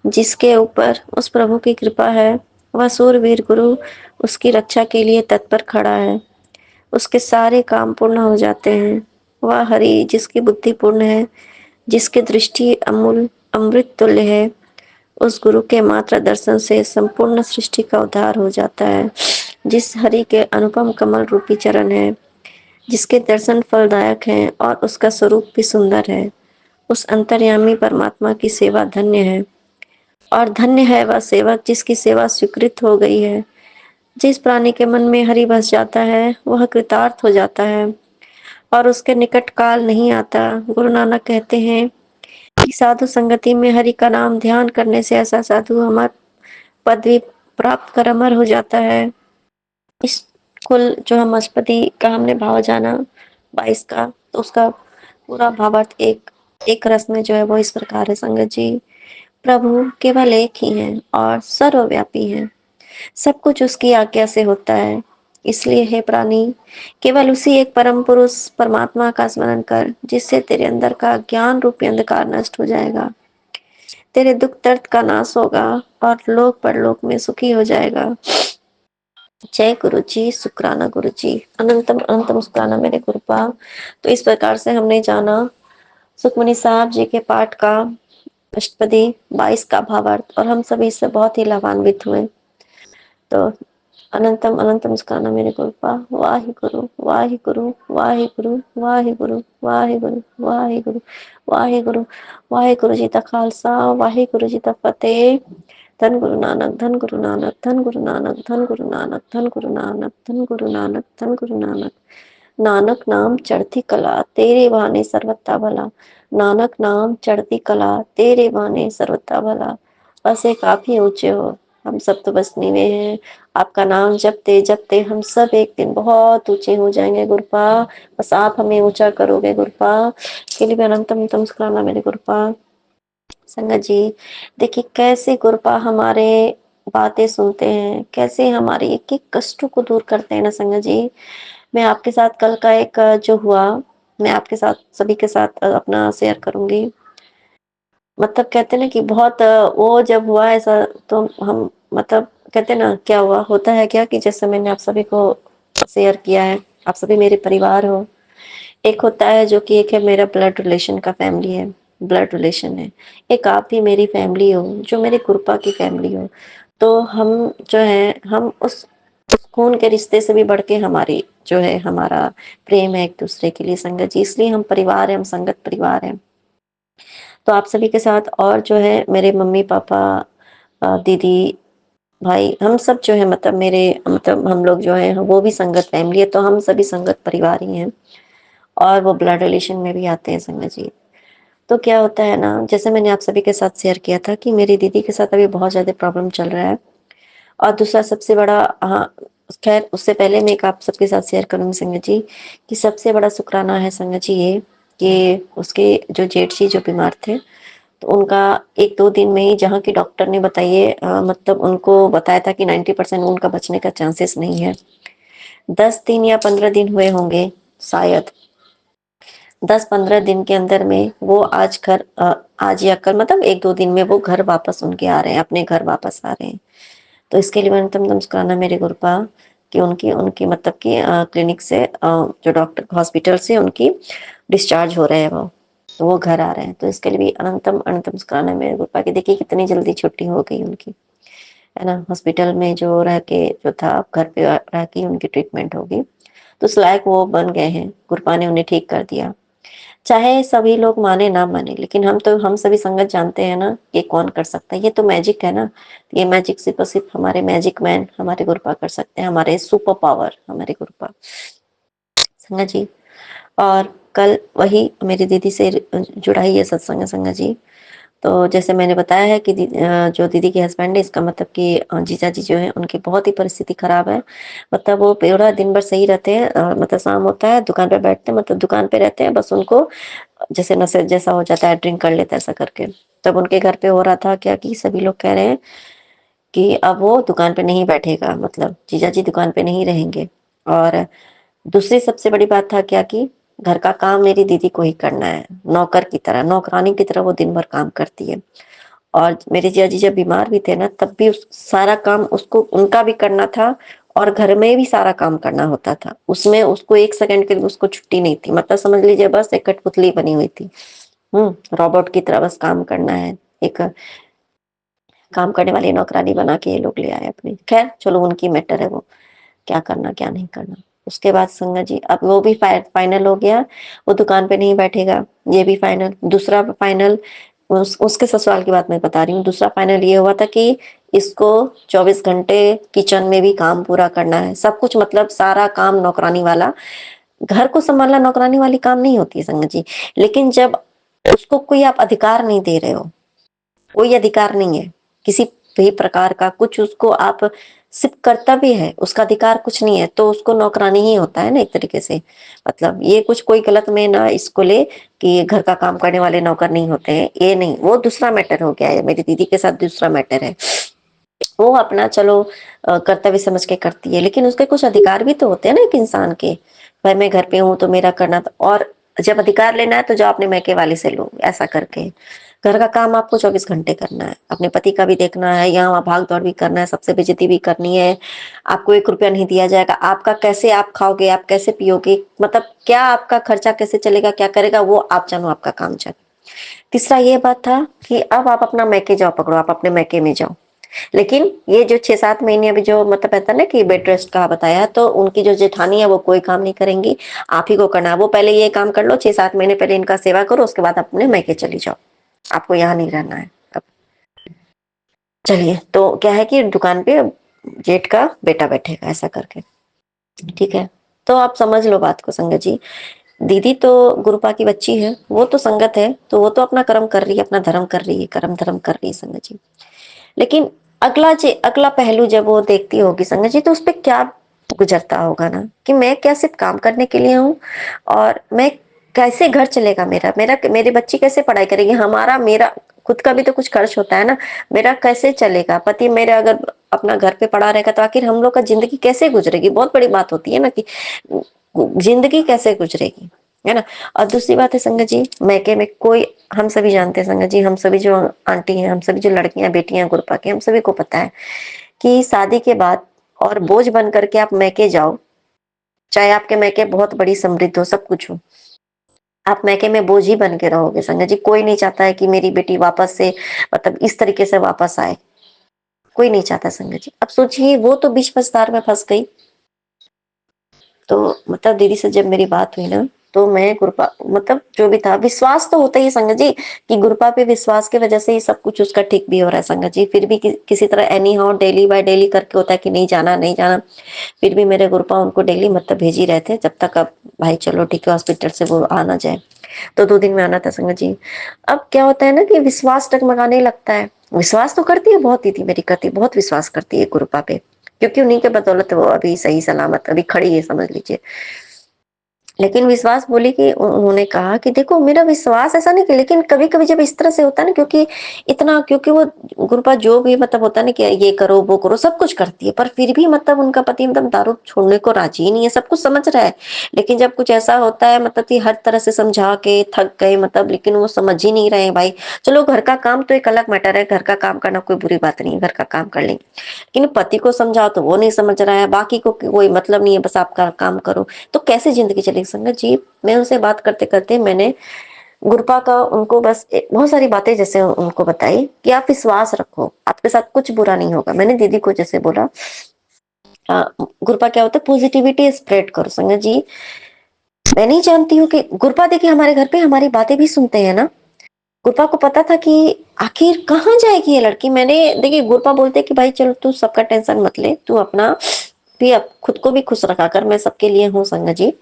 जिसके ऊपर उस प्रभु की कृपा है वह सूरवीर गुरु उसकी रक्षा के लिए तत्पर खड़ा है, उसके सारे काम पूर्ण हो जाते हैं। वह हरि जिसकी बुद्धि पूर्ण है, जिसकी दृष्टि अमूल अमृत तुल्य है, उस गुरु के मात्र दर्शन से संपूर्ण सृष्टि का उद्धार हो जाता है। जिस हरि के अनुपम कमल रूपी चरण है, जिसके दर्शन फलदायक हैं और उसका स्वरूप भी सुंदर है, उस अंतर्यामी परमात्मा की सेवा धन्य है और धन्य है वह सेवक जिसकी सेवा स्वीकृत हो गई है। जिस प्राणी के मन में हरि बस जाता है वह कृतार्थ हो जाता है और उसके निकट काल नहीं आता। गुरु नानक कहते हैं कि साधु संगति में हरि का नाम ध्यान करने से ऐसा साधु अमर पदवी प्राप्त कर अमर हो जाता है। इस कुल जो हम अष्टपदी का हमने भाव जाना 22 का, तो उसका पूरा भावार्थ एक रस में जो है वो इस प्रकार है। संगत जी, प्रभु केवल एक ही हैं और सर्वव्यापी हैं, सब कुछ उसकी आज्ञा से होता है। इसलिए हे प्राणी, केवल उसी एक परम पुरुष परमात्मा का स्मरण कर, जिससे तेरे अंदर का ज्ञान रूपी अंधकार नष्ट हो जाएगा, तेरे दुख दर्द का नाश होगा और लोक परलोक में सुखी हो जाएगा। जय गुरु जी, शुक्राना गुरु जी, अनंतम अनंतम शुक्राना मेरे गुरुपा। तो इस प्रकार से हमने जाना सुखमणि साहब जी के पाठ का अष्टपदी 22 का भावार्थ और हम सभी इससे बहुत ही लाभान्वित हुए। तो अनंतम अनंतम शुक्राना मेरे गुरुपा। वाहि गुरु वाहि गुरु वाहि गुरु वाहि गुरु वाहि गुरु वाहि गुरु वाहि गुरु वाहि गुरु जी का खालसा, वाहि गुरु जी का फतेह। धन गुरु नानक, धन गुरु नानक, धन गुरु नानक, धन गुरु नानक, धन गुरु नानक, धन गुरु नानक, धन गुरु नानक। नानक नाम चढ़ती कला तेरे बहाने सर्वथा भला, नानक नाम चढ़ती कला तेरे बहाने सर्वथा भला। बस एक आप ही ऊंचे हो, हम सब तो बस नीवे हैं, आपका नाम जपते जपते हम सब एक दिन बहुत ऊंचे हो जाएंगे गुरुपा। बस आप हमें ऊंचा करोगे गुरुपा, के लिए भी अनंतम तम शुक्राना मेरे गुरुपा। संगत जी, देखिए कैसे गुरुपा हमारे बातें सुनते हैं, कैसे हमारे एक एक कष्टों को दूर करते हैं ना संगत जी। मैं आपके साथ कल का एक जो हुआ, मैं आपके साथ सभी के साथ अपना शेयर करूंगी। मतलब कहते ना कि बहुत वो जब हुआ ऐसा, तो हम मतलब कहते ना क्या हुआ होता है क्या कि जैसे मैंने आप सभी को शेयर किया है, आप सभी मेरे परिवार हो। एक होता है जो कि एक है मेरा ब्लड रिलेशन का फैमिली है, ब्लड रिलेशन है। एक आप भी मेरी फैमिली हो, जो मेरे कृपा की फैमिली हो। तो हम जो है, हम उस खून के रिश्ते से भी बढ़ के हमारी जो है हमारा प्रेम है एक दूसरे के लिए संगत जी, इसलिए हम परिवार है, हम संगत परिवार है। तो आप सभी के साथ और जो है मेरे मम्मी पापा, दीदी, भाई, हम सब जो है मतलब मेरे मतलब हम लोग जो है वो भी संगत फैमिली है, तो हम सभी संगत परिवार ही हैं। और वो ब्लड रिलेशन में भी आते हैं संगत जी। तो क्या होता है ना, जैसे मैंने आप सभी के साथ शेयर किया था कि मेरी दीदी के साथ अभी बहुत ज्यादा प्रॉब्लम चल रहा है। और दूसरा सबसे बड़ा, हाँ, खैर उससे पहले मैं एक आप सबके साथ शेयर करूंगी संगत जी कि सबसे बड़ा शुक्राना है संगत जी ये कि उसके जो जेठ जी जो बीमार थे, तो उनका 1-2 दिन में ही, जहाँ की डॉक्टर ने बताइए मतलब उनको बताया था कि 90% उनका बचने का चांसेस नहीं है। 10 दिन या 15 दिन हुए होंगे शायद। 10-15 दिन के अंदर में वो आज या कल मतलब 1-2 दिन में वो घर वापस उनके आ रहे हैं, अपने घर वापस आ रहे हैं। तो इसके लिए मैंने तुम नमस्कार मेरे गुरुपा कि उनकी उनकी मतलब कि क्लिनिक से जो डॉक्टर हॉस्पिटल से उनकी डिस्चार्ज हो रहे हैं वो, तो वो घर आ रहे हैं। तो इसके लिए भी अनंतम अनंतम नमस्कार मेरे गुरुपा की। देखिए कितनी जल्दी छुट्टी हो गई उनकी, है ना। हॉस्पिटल में जो रह के जो था, अब घर पे रह के उनकी ट्रीटमेंट होगी। तो उस लायक वो बन गए हैं, गुरुपा ने उन्हें ठीक कर दिया। चाहे सभी लोग माने ना माने, लेकिन हम सभी संगत जानते हैं ना ये कौन कर सकता है, ये तो मैजिक है ना। ये मैजिक सिर्फ और सिर्फ हमारे मैजिक मैन हमारे गुरुपा कर सकते हैं, हमारे सुपर पावर हमारे गुरुपा संगत जी। और कल वही मेरी दीदी से जुड़ा ही है सत्संग संगत जी। तो जैसे मैंने बताया है कि जो दीदी के हस्बैंड है, इसका मतलब कि जीजा जी जो है उनकी बहुत ही परिस्थिति खराब है। मतलब वो पूरा दिन भर सही रहते हैं, मतलब शाम होता है दुकान पे बैठते हैं, मतलब दुकान पे रहते हैं, बस उनको जैसे नशे जैसा हो जाता है, ड्रिंक कर लेते हैं ऐसा करके। तब उनके घर पे हो रहा था क्या कि सभी लोग कह रहे हैं कि अब वो दुकान पे नहीं बैठेगा, मतलब जीजा जी दुकान पे नहीं रहेंगे। और दूसरी सबसे बड़ी बात था क्या कि घर का काम मेरी दीदी को ही करना है, नौकर की तरह, नौकरानी की तरह वो दिन भर काम करती है। और मेरे जीजा जी जब बीमार भी थे ना, तब भी सारा काम उसको उनका भी करना था, और घर में भी सारा काम करना होता था। उसमें उसको 1 सेकंड के लिए उसको छुट्टी नहीं थी, मतलब समझ लीजिए बस एक कठपुतली बनी हुई थी। रोबोट की तरह बस काम करना है। एक काम करने वाली नौकरानी बना के ये लोग ले आए अपनी। खैर चलो उनकी मैटर है वो, क्या करना क्या नहीं करना। उसके बाद संगत जी अब वो भी फाइनल हो गया, वो दुकान पे नहीं बैठेगा, ये भी फाइनल। दूसरा फाइनल, उसके ससुराल की बात मैं बता रही हूँ। दूसरा फाइनल ये हुआ था कि इसको 24 घंटे किचन में भी काम पूरा करना है, सब कुछ मतलब सारा काम नौकरानी वाला। घर को संभालना नौकरानी वाली काम नहीं होती है संगत जी, लेकिन जब उसको कोई आप अधिकार नहीं दे रहे हो, कोई अधिकार नहीं है किसी भी प्रकार का, कुछ उसको आप सिर्फ कर्तव्य है, उसका अधिकार कुछ नहीं है, तो उसको नौकरानी ही होता है ना एक तरीके से। मतलब ये कुछ कोई गलत में ना इसको ले कि ये घर का काम करने वाले नौकर नहीं होते हैं, ये नहीं, वो दूसरा मैटर हो गया है। मेरी दीदी के साथ दूसरा मैटर है। वो अपना चलो कर्तव्य समझ के करती है, लेकिन उसके कुछ अधिकार भी तो होते हैं ना एक इंसान के। भाई मैं घर पे हूँ तो मेरा करना और जब अधिकार लेना है तो जो अपने मैके वाले से लो, ऐसा करके। घर का काम आपको 24 घंटे करना है, अपने पति का भी देखना है, यहाँ वहाँ भाग दौड़ भी करना है, सबसे बेइज्जती भी करनी है। आपको 1 रुपया नहीं दिया जाएगा, आपका कैसे आप खाओगे, आप कैसे पियोगे, मतलब क्या आपका खर्चा कैसे चलेगा, क्या करेगा वो आप जानो, आपका काम जानो। तीसरा ये बात था कि अब आप अपना मैके जाओ पकड़ो, आप अपने मैके में जाओ। लेकिन ये जो 6-7 महीने अभी जो मतलब कहता है ना कि बेड रेस्ट का बताया, तो उनकी जो जेठानी है वो कोई काम नहीं करेंगी, आप ही को करना है। वो पहले ये काम कर लो, 6-7 महीने पहले इनका सेवा करो, उसके बाद अपने मैके चली जाओ, आपको यहाँ नहीं रहना है अब। चलिए, तो क्या है कि दुकान पे जेठ का बेटा बैठेगा ऐसा करके, ठीक है। तो आप समझ लो बात को संगत जी। दीदी तो गुरुपा की बच्ची है, वो तो संगत है, तो वो तो अपना कर्म कर रही है, अपना धर्म कर रही है, कर्म धर्म कर रही है संगत जी। लेकिन अगला पहलू जब वो देखती होगी संगत जी, तो उस पे क्या गुजरता होगा ना, कि मैं क्या सिर्फ काम करने के लिए हूँ, और मैं कैसे घर चलेगा मेरा, मेरी बच्ची कैसे पढ़ाई करेगी, मेरा खुद का भी तो कुछ खर्च होता है ना, मेरा कैसे चलेगा, पति मेरा अगर अपना घर पे पड़ा रहेगा तो आखिर हम लोग का जिंदगी कैसे गुजरेगी। बहुत बड़ी बात होती है ना कि जिंदगी कैसे गुजरेगी, है ना। और दूसरी बात है संगत जी, मैके में कोई, हम सभी जानते हैं संगत जी, हम सभी जो आंटी हैं, हम सभी जो लड़कियां बेटियां गुरपा की, हम सभी को पता है कि शादी के बाद और बोझ बन करके आप मैके जाओ, चाहे आपके मैके बहुत बड़ी समृद्ध हो, सब कुछ हो, आप मैके में बोझ ही बन के रहोगे संगत जी। कोई नहीं चाहता है कि मेरी बेटी वापस से, मतलब इस तरीके से वापस आए, कोई नहीं चाहता संगत जी। अब सोचिए वो तो बीच बस्तार में फंस गई। तो मतलब दीदी से जब मेरी बात हुई ना, तो मैं गुरपा, मतलब जो भी था, विश्वास तो होता ही है संगत जी, कि गुरपा पे विश्वास की वजह से ही सब कुछ उसका ठीक भी हो रहा है संगत जी। फिर भी किसी तरह anyhow daily by daily करके होता है कि नहीं जाना नहीं जाना, फिर भी मेरे गुरपा उनको डेली मतलब भेज ही रहे थे, जब तक अब भाई चलो ठीक है हॉस्पिटल से वो आ ना जाए, तो 2 दिन में आना था संगत जी। अब क्या होता है ना कि विश्वास टगमगाने लगता है। विश्वास तो करती है, बहुत दीदी मेरी करती है, बहुत विश्वास करती है गुरुपा पे, क्योंकि उन्हीं के बदौलत वो अभी सही सलामत अभी खड़ी है, समझ लीजिए। लेकिन विश्वास बोली कि उन्होंने कहा कि देखो मेरा विश्वास ऐसा नहीं कि, लेकिन कभी कभी जब इस तरह से होता है ना, क्योंकि वो गुरुपा जो भी मतलब होता है ना कि ये करो वो करो सब कुछ करती है, पर फिर भी मतलब उनका पति मतलब दारू छोड़ने को राजी ही नहीं है, सब कुछ समझ रहा है, लेकिन जब कुछ ऐसा होता है मतलब कि हर तरह से समझा के थक गए मतलब, लेकिन वो समझ ही नहीं रहे भाई। चलो घर का काम तो एक अलग मैटर है, घर का काम करना कोई बुरी बात नहीं है, घर का काम कर लेंगे, लेकिन पति को समझाओ तो वो नहीं समझ रहा है, बाकी को कोई मतलब नहीं है, बस आपका काम करो, तो कैसे जिंदगी चलेगी संगत जी। मैं उनसे बात करते करते मैंने गुरपा का उनको बस बहुत सारी बातें जैसे उनको बताई कि आप विश्वास रखो, आपके साथ कुछ बुरा नहीं होगा। मैंने दीदी को जैसे बोला, गुरपा क्या होता है, पॉजिटिविटी स्प्रेड करो संगत जी। मैं नहीं जानती हूँ कि गुरपा देखिए हमारे घर पे हमारी बातें भी सुनते हैं ना। गुरपा को पता था कि आखिर कहाँ जाएगी ये लड़की। मैंने देखिए गुरपा बोलते कि भाई चलो तू सबका टेंशन मत ले, तू अपना भी अब खुद को भी खुश रखा कर, मैं सबके लिए हूँ संगत जी।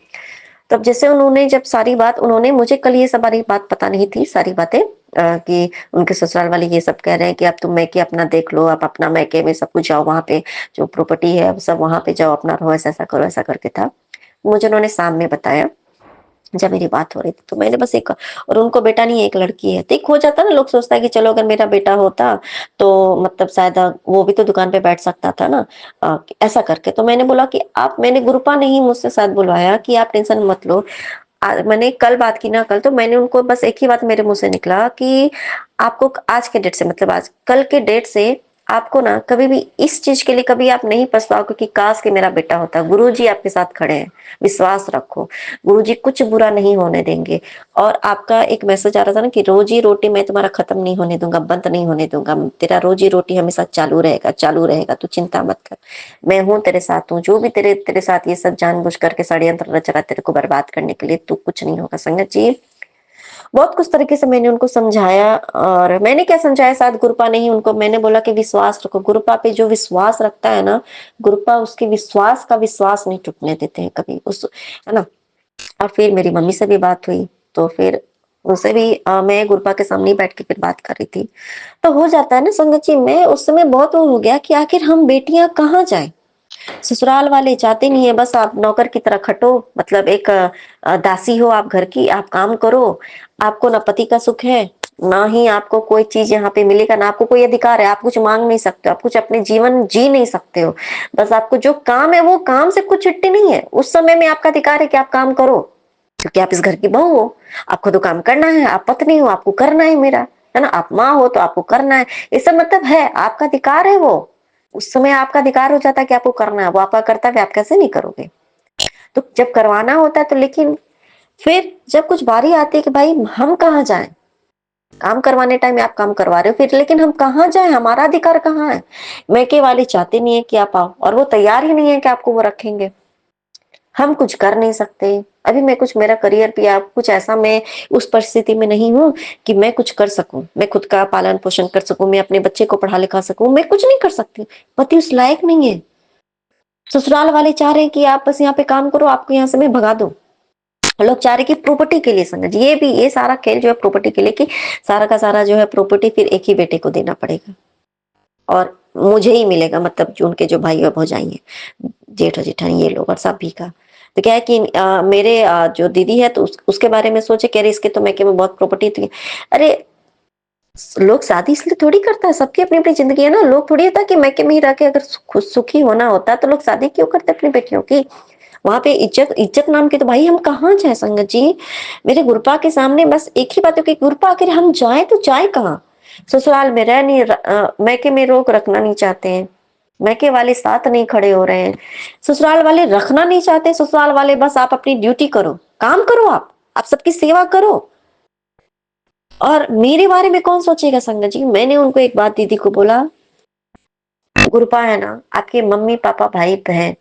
तब जैसे उन्होंने जब सारी बात, उन्होंने मुझे कल ये सारी बात पता नहीं थी, सारी बातें कि उनके ससुराल वाले ये सब कह रहे हैं कि अब तुम मैके अपना देख लो, आप अपना मैके में सब कुछ जाओ, वहां पे जो प्रॉपर्टी है अब सब वहां पे जाओ, अपना रहो, ऐसा ऐसा करो, ऐसा करके था। मुझे उन्होंने शाम में बताया जब मेरी बात हो रही थी, तो मैंने बस एक, और उनको बेटा नहीं एक लड़की है, तो एक हो जाता ना, लोग सोचता है कि चलो अगर मेरा बेटा होता तो मतलब शायद वो भी तो दुकान पे बैठ सकता था ना, ऐसा करके। तो मैंने बोला कि आप, मैंने गुरुपा ने ही मुझसे साथ बुलवाया कि आप टेंशन मत लो। मैंने कल बात की ना, कल तो मैंने उनको बस एक ही बात मेरे मुंह से निकला कि आपको आज के डेट से, मतलब आज कल के डेट से आपको ना कभी भी इस चीज के लिए कभी आप नहीं पछताओगे कि काश कि मेरा बेटा होता। गुरुजी आपके साथ खड़े हैं, विश्वास रखो, गुरुजी कुछ बुरा नहीं होने देंगे। और आपका एक मैसेज आ रहा था ना कि रोजी रोटी मैं तुम्हारा खत्म नहीं होने दूंगा, बंद नहीं होने दूंगा, तेरा रोजी रोटी हमेशा चालू रहेगा, चालू रहेगा, तू चिंता मत कर, मैं हूँ तेरे साथ हूँ। जो भी तेरे तेरे साथ ये सब जानबूझ करके षड्यंत्र रच रहा है तेरे को बर्बाद करने के लिए, तू कुछ नहीं होगा संगत जी। बहुत कुछ तरीके से मैंने उनको समझाया, और मैंने क्या समझाया, साथ गुरुपा ने ही उनको, मैंने बोला कि विश्वास रखो, गुरुपा पे जो विश्वास रखता है ना, गुरुपा उसके विश्वास का विश्वास नहीं टूटने देते हैं कभी, उस, है ना। और फिर मेरी मम्मी से भी बात हुई, तो फिर उनसे भी मैं गुरुपा के सामने ही बैठ के फिर बात कर रही थी। तो हो जाता है ना संगत जी, मैं उस समय बहुत वो हो गया कि आखिर हम बेटियां कहाँ जाए। ससुराल वाले चाहते नहीं है, बस आप नौकर की तरह खटो, मतलब एक दासी हो आप घर की, आप काम करो, आपको ना पति का सुख है, ना ही आपको कोई चीज यहाँ पे मिलेगा, ना आपको कोई अधिकार है, आप कुछ मांग नहीं सकते हो, आप कुछ अपने जीवन जी नहीं सकते हो। बस आपको जो काम है वो काम से कुछ छुट्टी नहीं है। उस समय में आपका अधिकार है कि आप काम करो, क्योंकि आप इस घर की बहू हो, आपको तो काम करना है, आप पत्नी हो, आपको करना है मेरा, है ना, आप माँ हो तो आपको करना है। ये सब मतलब है, आपका अधिकार है वो। उस समय आपका अधिकार हो जाता है कि आपको करना है, वो आपका कर्तव्य, आप कैसे नहीं करोगे। तो जब करवाना होता है तो, लेकिन फिर जब कुछ बारी आती है कि भाई हम कहाँ जाएं, काम करवाने टाइम आप काम करवा रहे हो फिर, लेकिन हम कहाँ जाएं, हमारा अधिकार कहाँ है। मैके वाले चाहते नहीं है कि आप आओ, और वो तैयार ही नहीं है कि आपको वो रखेंगे। हम कुछ कर नहीं सकते। अभी मैं कुछ, मेरा करियर भी आप कुछ ऐसा, मैं उस परिस्थिति में नहीं हूँ कि मैं कुछ कर सकूं, मैं खुद का पालन पोषण कर सकूं, मैं अपने बच्चे को पढ़ा लिखा सकूं, मैं कुछ नहीं कर सकती। पति उस लायक नहीं है। ससुराल वाले चाह रहे हैं कि आप बस यहाँ पे काम करो, आपको यहाँ से मैं भगा दूं। लोग चाह रहे कि प्रॉपर्टी के लिए समझ, ये भी ये सारा खेल जो है प्रॉपर्टी के लिए, कि सारा का सारा जो है प्रॉपर्टी फिर एक ही बेटे को देना पड़ेगा। और मुझे ही मिलेगा, मतलब जो उनके जो भाई और भौजाई हैं, जेठ और जेठानी ये लोग और सभी का। तो क्या है कि मेरे जो दीदी है तो उसके बारे में सोचे, कह रहे इसके तो मैके में बहुत प्रॉपर्टी थी। अरे लोग शादी इसलिए थोड़ी करता है, सबकी अपनी अपनी जिंदगी है ना। लोग थोड़ी होता कि मैके में ही रह के अगर खुद सुखी होना होता है तो लोग शादी क्यों करते अपनी बेटियों की। वहां पे इज्जत इज्जत नाम की तो भाई हम कहाँ जाए संगत जी। मेरे गुरपा के सामने बस एक ही बात है कि गुरपा आखिर हम जाए तो जाए कहाँ। ससुराल में रह नहीं मैके में रोक रखना नहीं चाहते हैं, मैके वाले साथ नहीं खड़े हो रहे हैं, ससुराल वाले रखना नहीं चाहते। ससुराल वाले बस आप अपनी ड्यूटी करो, काम करो, आप सबकी सेवा करो। और मेरे बारे में कौन सोचेगा संगत जी। मैंने उनको एक बात दीदी को बोला, गुरपा है ना, आपके मम्मी पापा भाई बहन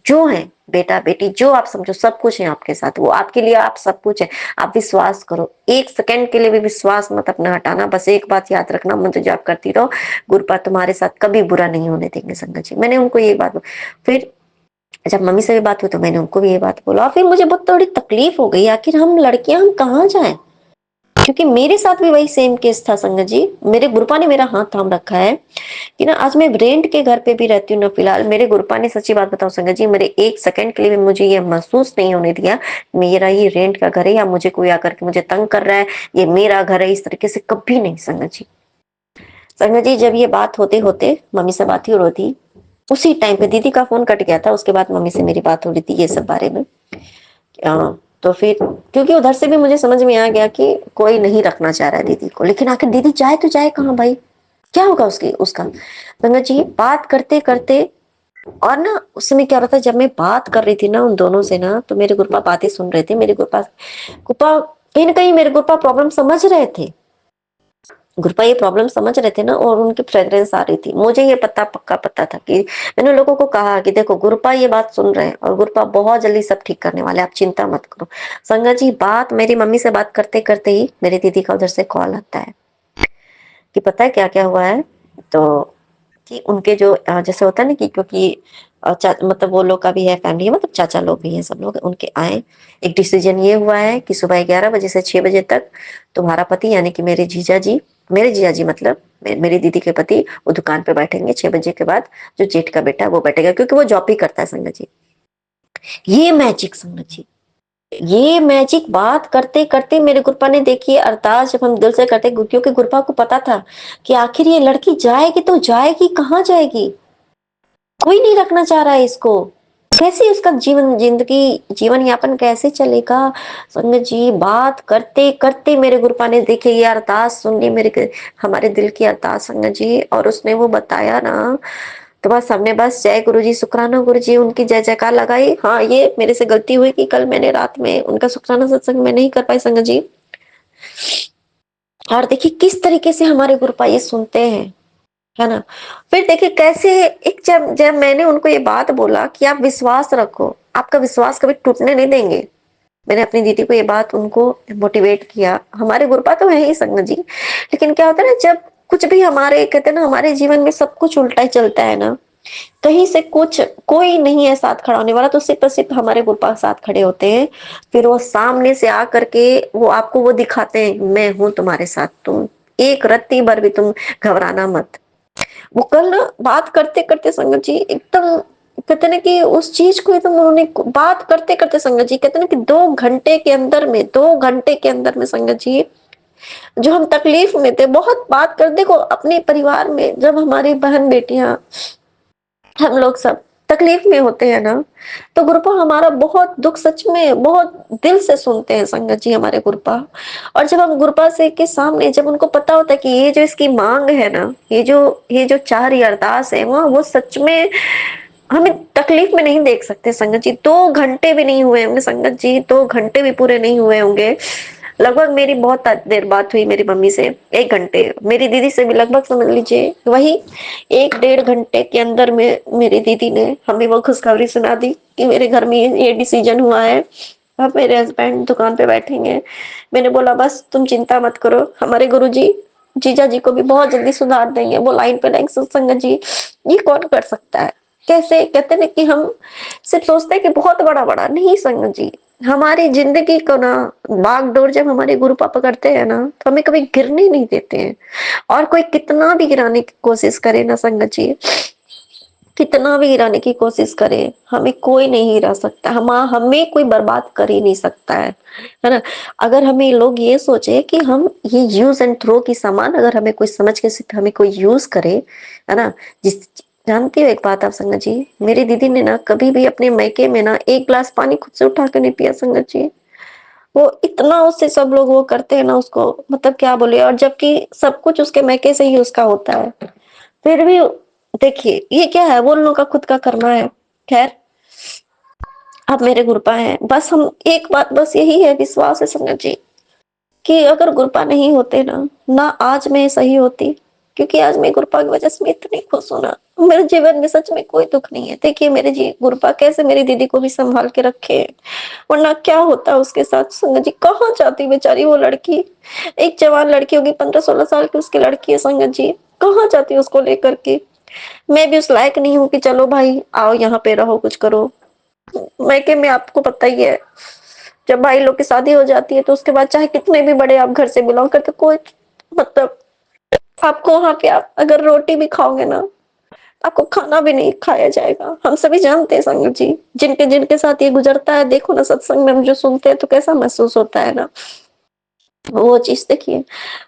जो है, बेटा बेटी जो आप समझो सब कुछ है आपके साथ, वो आपके लिए आप सब कुछ है। आप विश्वास करो, एक सेकंड के लिए भी विश्वास मत अपना हटाना। बस एक बात याद रखना, मंत्र जाप करती रहो, गुरुपा तुम्हारे साथ कभी बुरा नहीं होने देंगे संगत जी। मैंने उनको ये बात फिर जब मम्मी से भी बात हुई तो मैंने उनको भी ये बात बोला। फिर मुझे बहुत थोड़ी तकलीफ हो गई, आखिर हम लड़कियां हम कहाँ जाएं, क्योंकि मेरे साथ भी वही सेम केस था संगत जी। मेरे गुरुपा ने मेरा हाथ थाम रखा है कि ना आज मैं रेंट के घर पे भी रहती हूँ ना, फिलहाल मेरे गुरुपा ने, सच्ची बात बताऊं संगत जी, मेरे एक सेकंड के लिए भी मुझे ये महसूस नहीं होने दिया मेरा ये रेंट का घर है या मुझे कोई आकर के मुझे तंग कर रहा है, ये मेरा घर है, इस तरीके से कभी नहीं संगत जी। संगत जी जब ये बात होते होते मम्मी से बात ही हो रही थी, उसी टाइम पे दीदी का फोन कट गया था, उसके बाद मम्मी से मेरी बात हो रही थी ये सब बारे में। तो फिर क्योंकि उधर से भी मुझे समझ में आ गया कि कोई नहीं रखना चाह रहा है दीदी को, लेकिन आखिर दीदी जाए तो जाए कहाँ भाई, क्या होगा उसकी उसका। संगत जी बात करते करते, और ना उस समय क्या हो रहा था, जब मैं बात कर रही थी ना उन दोनों से ना, तो मेरे गुरुपा बातें सुन रहे थे। मेरे गुरुपा गुरुपा कहीं ना कहीं मेरे गुरुपा प्रॉब्लम समझ रहे थे, गुरुपा ये प्रॉब्लम समझ रहे थे ना, और उनकी फ्रेग्रेंस आ रही थी। मुझे ये पता पक्का पता था कि मैंने लोगों को कहा कि देखो गुरुपा ये बात सुन रहे हैं और गुरुपा बहुत जल्दी सब ठीक करने वाले, आप चिंता मत करो। संगत जी बात मेरी मम्मी से बात करते करते ही मेरी दीदी का उधर से कॉल आता है कि पता है क्या क्या हुआ है। तो कि उनके जो जैसे होता है ना कि क्योंकि मतलब वो लोग का भी है फैमिली है, मतलब चाचा लोग भी हैं, सब लोग उनके आए। एक डिसीजन ये हुआ है कि सुबह 11 बजे से 6 बजे तक तुम्हारा पति यानी कि मेरे जीजा जी मतलब मेरी दीदी के पति वो दुकान पे बैठेंगे। 6 बजे के बाद जो जेठ का बेटा है वो बैठेगा, क्योंकि वो जॉब भी करता है संगत जी। ये मैजिक संगत जी, ये मैजिक बात करते करते मेरे गुरुपा ने देखी अरदास जब हम दिल से करते, क्योंकि गुरुपा को पता था कि आखिर ये लड़की जाएगी तो जाएगी कहाँ जाएगी, कोई नहीं रखना चाह रहा है इसको, कैसे उसका जीवन यापन कैसे चलेगा। संगत जी बात करते करते मेरे गुरुपा ने देखे ये अरदास सुन ली, हमारे दिल की अरदास संगत जी, और उसने वो बताया ना, तो बस हमने बस जय गुरु जी शुक्राना गुरु जी उनकी जय जयकार लगाई। हाँ ये मेरे से गलती हुई कि कल मैंने रात में उनका शुक्राना सत्संग में नहीं कर पाई संगत जी। और देखिए किस तरीके से हमारे गुरुपा ये सुनते हैं, है ना। फिर देखिए कैसे एक जब जब मैंने उनको ये बात बोला कि आप विश्वास रखो, आपका विश्वास कभी टूटने नहीं देंगे, मैंने अपनी दीदी को ये बात उनको मोटिवेट किया। हमारे गुरुपा तो है ही संगत जी, लेकिन क्या होता है ना, जब कुछ भी हमारे कहते हैं ना हमारे जीवन में सब कुछ उल्टा ही चलता है ना, कहीं से कुछ कोई नहीं है साथ खड़ा होने वाला, तो सिर्फ और सिर्फ हमारे गुरुपा साथ खड़े होते हैं। फिर वो सामने से आ करके वो आपको वो दिखाते हैं, मैं हूं तुम्हारे साथ, तुम एक रत्ती भर भी तुम घबराना मत। वो कल ना बात करते करते संगत जी एकदम कहते ना कि उस चीज को एकदम उन्होंने बात करते करते संगत जी कहते ना कि 2 घंटे के अंदर में संगत जी जो हम तकलीफ में थे, बहुत बात कर, देखो अपने परिवार में जब हमारी बहन बेटियां हम लोग सब तकलीफ में होते हैं ना, तो गुरुपा हमारा बहुत दुख सच में बहुत दिल से सुनते हैं संगत जी हमारे गुरुपा। और जब हम गुरुपा से के सामने जब उनको पता होता है कि ये जो इसकी मांग है ना, ये जो चाह रही अरदास है वो सच में हमें तकलीफ में नहीं देख सकते संगत जी। 2 घंटे भी नहीं हुए होंगे संगत जी, 2 घंटे भी पूरे नहीं हुए होंगे। लगभग मेरी बहुत देर बात हुई मेरी मम्मी से, 1 घंटे, मेरी दीदी से भी लगभग समझ लीजिए वही 1 डेढ़ घंटे के अंदर में मेरी दीदी ने हमें वो खुशखबरी सुना दी कि मेरे घर में ये डिसीजन हुआ है, अब मेरे हस्बैंड दुकान पे बैठेंगे। मैंने बोला बस तुम चिंता मत करो, हमारे गुरुजी जीजा जी को भी बहुत जल्दी सुधार देंगे, वो लाइन पे लाइन संगत जी। ये कौन कर सकता है, कैसे कहते ना कि हम सिर्फ सोचते हैं कि बहुत बड़ा बड़ा नहीं संगत जी, हमारी जिंदगी को ना बागडोर जब हमारे गुरु पापा करते हैं ना, तो हमें कभी गिरने नहीं देते हैं। और कोई कितना भी गिराने की कोशिश करे ना संगत जी, कितना भी गिराने की कोशिश करे, हमें कोई नहीं गिरा सकता, हमें कोई बर्बाद कर ही नहीं सकता है ना। अगर हमें लोग ये सोचे कि हम ये यूज एंड थ्रो की सामान अगर हमें कोई समझ के सिर्फ हमें कोई यूज करे, है ना। जिस जानती हो एक बात आप संगत जी, मेरी दीदी ने ना कभी भी अपने मायके में ना एक गिलास पानी खुद से उठा के नहीं पिया संगत जी। वो इतना उससे सब लोग वो करते हैं ना उसको, मतलब क्या बोले, और जबकि सब कुछ उसके मायके से ही उसका होता है, फिर भी देखिए ये क्या है, वो उन लोगों का खुद का करना है। खैर, आप मेरे गुरुपा हैं, बस हम एक बात बस यही है, विश्वास है संगत जी, कि अगर गुरुपा नहीं होते ना, ना आज मैं सही होती। क्योंकि आज मैं गुरुपा की वजह से मैं इतनी खुश हूं ना, मेरे जीवन में सच में कोई दुख नहीं है। देखिए मेरे जी गुरुपा कैसे मेरी दीदी को भी संभाल के रखे, वरना क्या होता उसके साथ संगत जी, कहाँ जाती बेचारी वो लड़की। एक जवान लड़की होगी, 15-16 साल की उसकी लड़की है संगत जी, कहाँ जाती उसको लेकर के। मैं भी उस लायक नहीं हूँ कि चलो भाई आओ यहाँ पे रहो कुछ करो। मैके में आपको पता ही है, जब भाई लोग की शादी हो जाती है तो उसके बाद चाहे कितने भी बड़े आप घर से बिलोंग करते, कोई मतलब आपको वहां पे आप अगर रोटी भी खाओगे ना, आपको खाना भी नहीं खाया जाएगा। हम सभी जानते हैं संगत जी, जिनके जिनके साथ ये गुजरता है, देखो ना सत्संग में हम जो सुनते हैं तो कैसा महसूस होता है ना, वो चीज देखिए।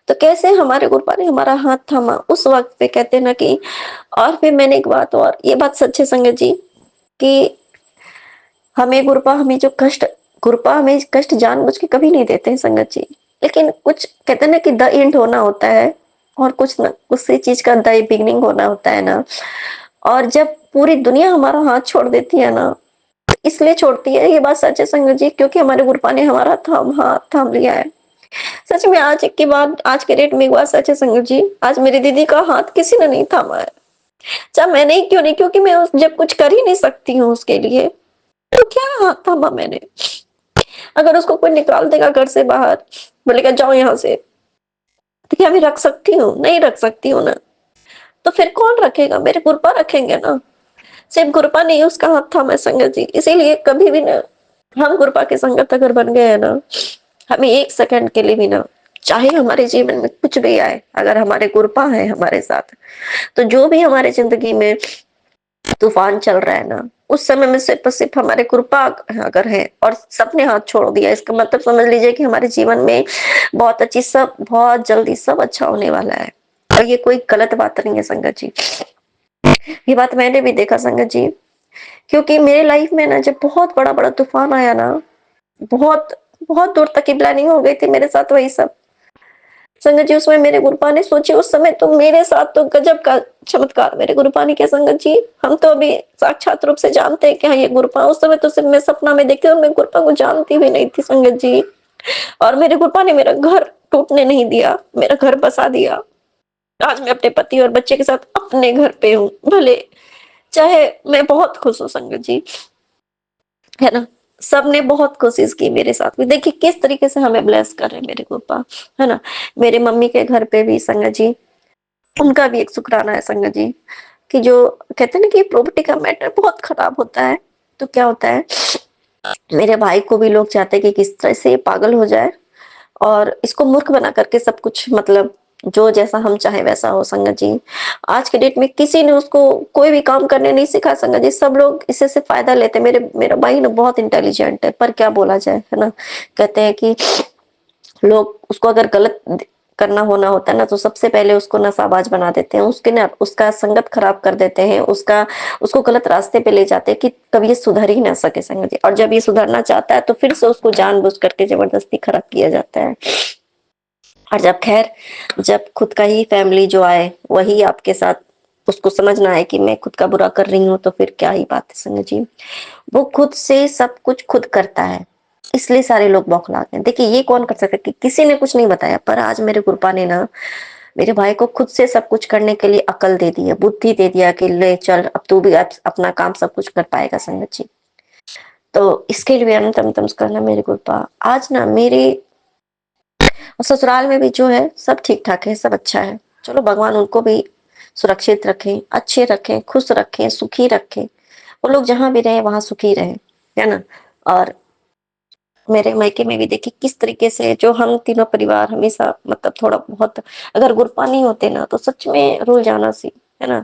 तो कैसे हमारे गुरुपा ने हमारा हाथ थामा उस वक्त पे, कहते हैं ना कि। और फिर मैंने एक बात, और ये बात सच है संगत जी, कि हमें गुरुपा हमें जो कष्ट गुरुपा हमें कष्ट जानबूझ के कभी नहीं देते हैं संगत जी। लेकिन कुछ कहते हैं ना कि द एंड होना होता है, और कुछ ना उसी चीज का द बिगिनिंग होना होता है ना। और जब पूरी दुनिया हमारा हाथ छोड़ देती है ना, इसलिए छोड़ती है, ये बात सच है संगत जी, क्योंकि हमारे गुरुपा ने हमारा हाथ थाम लिया है। सच में आज की बात, आज के डेट में एक बात सच है संगत जी, आज मेरी दीदी का हाथ किसी ने नहीं थामा है। चाहे मैंने ही क्यों नहीं, क्योंकि मैं जब कुछ कर ही नहीं सकती हूँ उसके लिए, तो क्या हाथ थामा मैंने। अगर उसको कोई निकाल देगा घर से बाहर, बोलेगा जाओ यहाँ से, तो क्या मैं रख सकती हूँ? नहीं रख सकती हूँ ना। तो फिर कौन रखेगा? मेरे गुरुपा रखेंगे ना। सिर्फ गुरुपा नहीं उसका हाथ थामा है संगत जी, इसीलिए कभी भी ना, हम गुरुपा के संगत अगर बन गए हैं ना, हमें एक सेकंड के लिए भी ना, चाहे हमारे जीवन में कुछ भी आए, अगर हमारे गुरुपा है हमारे साथ, तो जो भी हमारे जिंदगी में तूफान चल रहा है ना, उस समय में सिर्फ हमारे कृपा अगर है और सबने हाथ छोड़ दिया, इसका मतलब समझ लीजिए कि हमारे जीवन में बहुत अच्छी, सब बहुत जल्दी सब अच्छा होने वाला है। और ये कोई गलत बात नहीं है संगत जी, ये बात मैंने भी देखा संगत जी। क्योंकि मेरे लाइफ में ना जब बहुत बड़ा बड़ा तूफान आया ना, बहुत बहुत दूर तक की प्लानिंग हो गई थी मेरे साथ वही सब संगत जी। उसमें मेरे गुरुपा ने सोची, उस समय तो मेरे साथ तो गजब का चमत्कार मेरे गुरुपा ने किया संगत जी। हम तो अभी साक्षात रूप से जानते हैं कि हाँ ये गुरुपा, उस समय तो सिर्फ मैं सपना में देखती हूँ, मैं गुरुपा को जानती भी नहीं थी संगत जी। और मेरे गुरुपा ने मेरा घर टूटने नहीं दिया, मेरा घर बसा दिया। आज मैं अपने पति और बच्चे के साथ अपने घर पे हूँ, भले चाहे मैं बहुत खुश हूँ संगत जी, है ना। सबने बहुत कोशिश की मेरे साथ में, देखिए किस तरीके से हमें ब्लेस कर रहे हैं मेरे गुरुपा, है ना। मेरे मम्मी के घर पे भी संगत जी, उनका भी एक शुक्राना है संगत जी, कि जो कहते हैं ना कि प्रॉपर्टी का मैटर बहुत खराब होता है। तो क्या होता है, मेरे भाई को भी लोग चाहते हैं कि किस तरह से ये पागल हो जाए और इसको मूर्ख बना करके सब कुछ, मतलब जो जैसा हम चाहे वैसा हो संगत जी। आज के डेट में किसी ने उसको कोई भी काम करने नहीं सिखा संगत जी, सब लोग इससे से फायदा लेते हैं। मेरा भाई ना बहुत इंटेलिजेंट है, पर क्या बोला जाए, है ना। कहते हैं कि लोग उसको अगर गलत करना होना होता है ना, तो सबसे पहले उसको नशाबाज बना देते हैं, उसके ना उसका संगत खराब कर देते हैं, उसको गलत रास्ते पे ले जाते हैं कि कभी ये सुधर ही ना सके संगत जी। और जब ये सुधरना चाहता है तो फिर से उसको जानबूझ करके जबरदस्ती खराब किया जाता है। और जब खैर, जब खुद का ही फैमिली जो आए वही आपके साथ, उसको समझना है कि मैं खुद का बुरा कर रही हूँ, तो फिर क्या ही बात है संगत जी। वो खुद से सब कुछ खुद करता है, इसलिए सारे लोग बौखलाते हैं। देखिए ये कौन कर सकता है कि किसी ने कुछ नहीं बताया, पर आज मेरे गुरुपा ने ना मेरे भाई को खुद से सब कुछ करने के लिए अकल दे दी है, बुद्धि दे दिया कि ले चल अब तू भी अपना काम सब कुछ कर पाएगा संगत जी। तो इसके लिए अनंत अनंत नमस्कार ना मेरे गुरुपा। आज ना मेरे ससुराल में भी जो है सब ठीक ठाक है, सब अच्छा है। चलो भगवान उनको भी सुरक्षित रखें, अच्छे रखें, खुश रखें, सुखी रखें। वो लोग जहां भी रहे वहां सुखी रहे, है ना। और मेरे मायके में भी देखिए किस तरीके से जो हम तीनों परिवार हमेशा मतलब थोड़ा बहुत, अगर गुरपा नहीं होते ना तो सच में रुल जाना सी, है ना।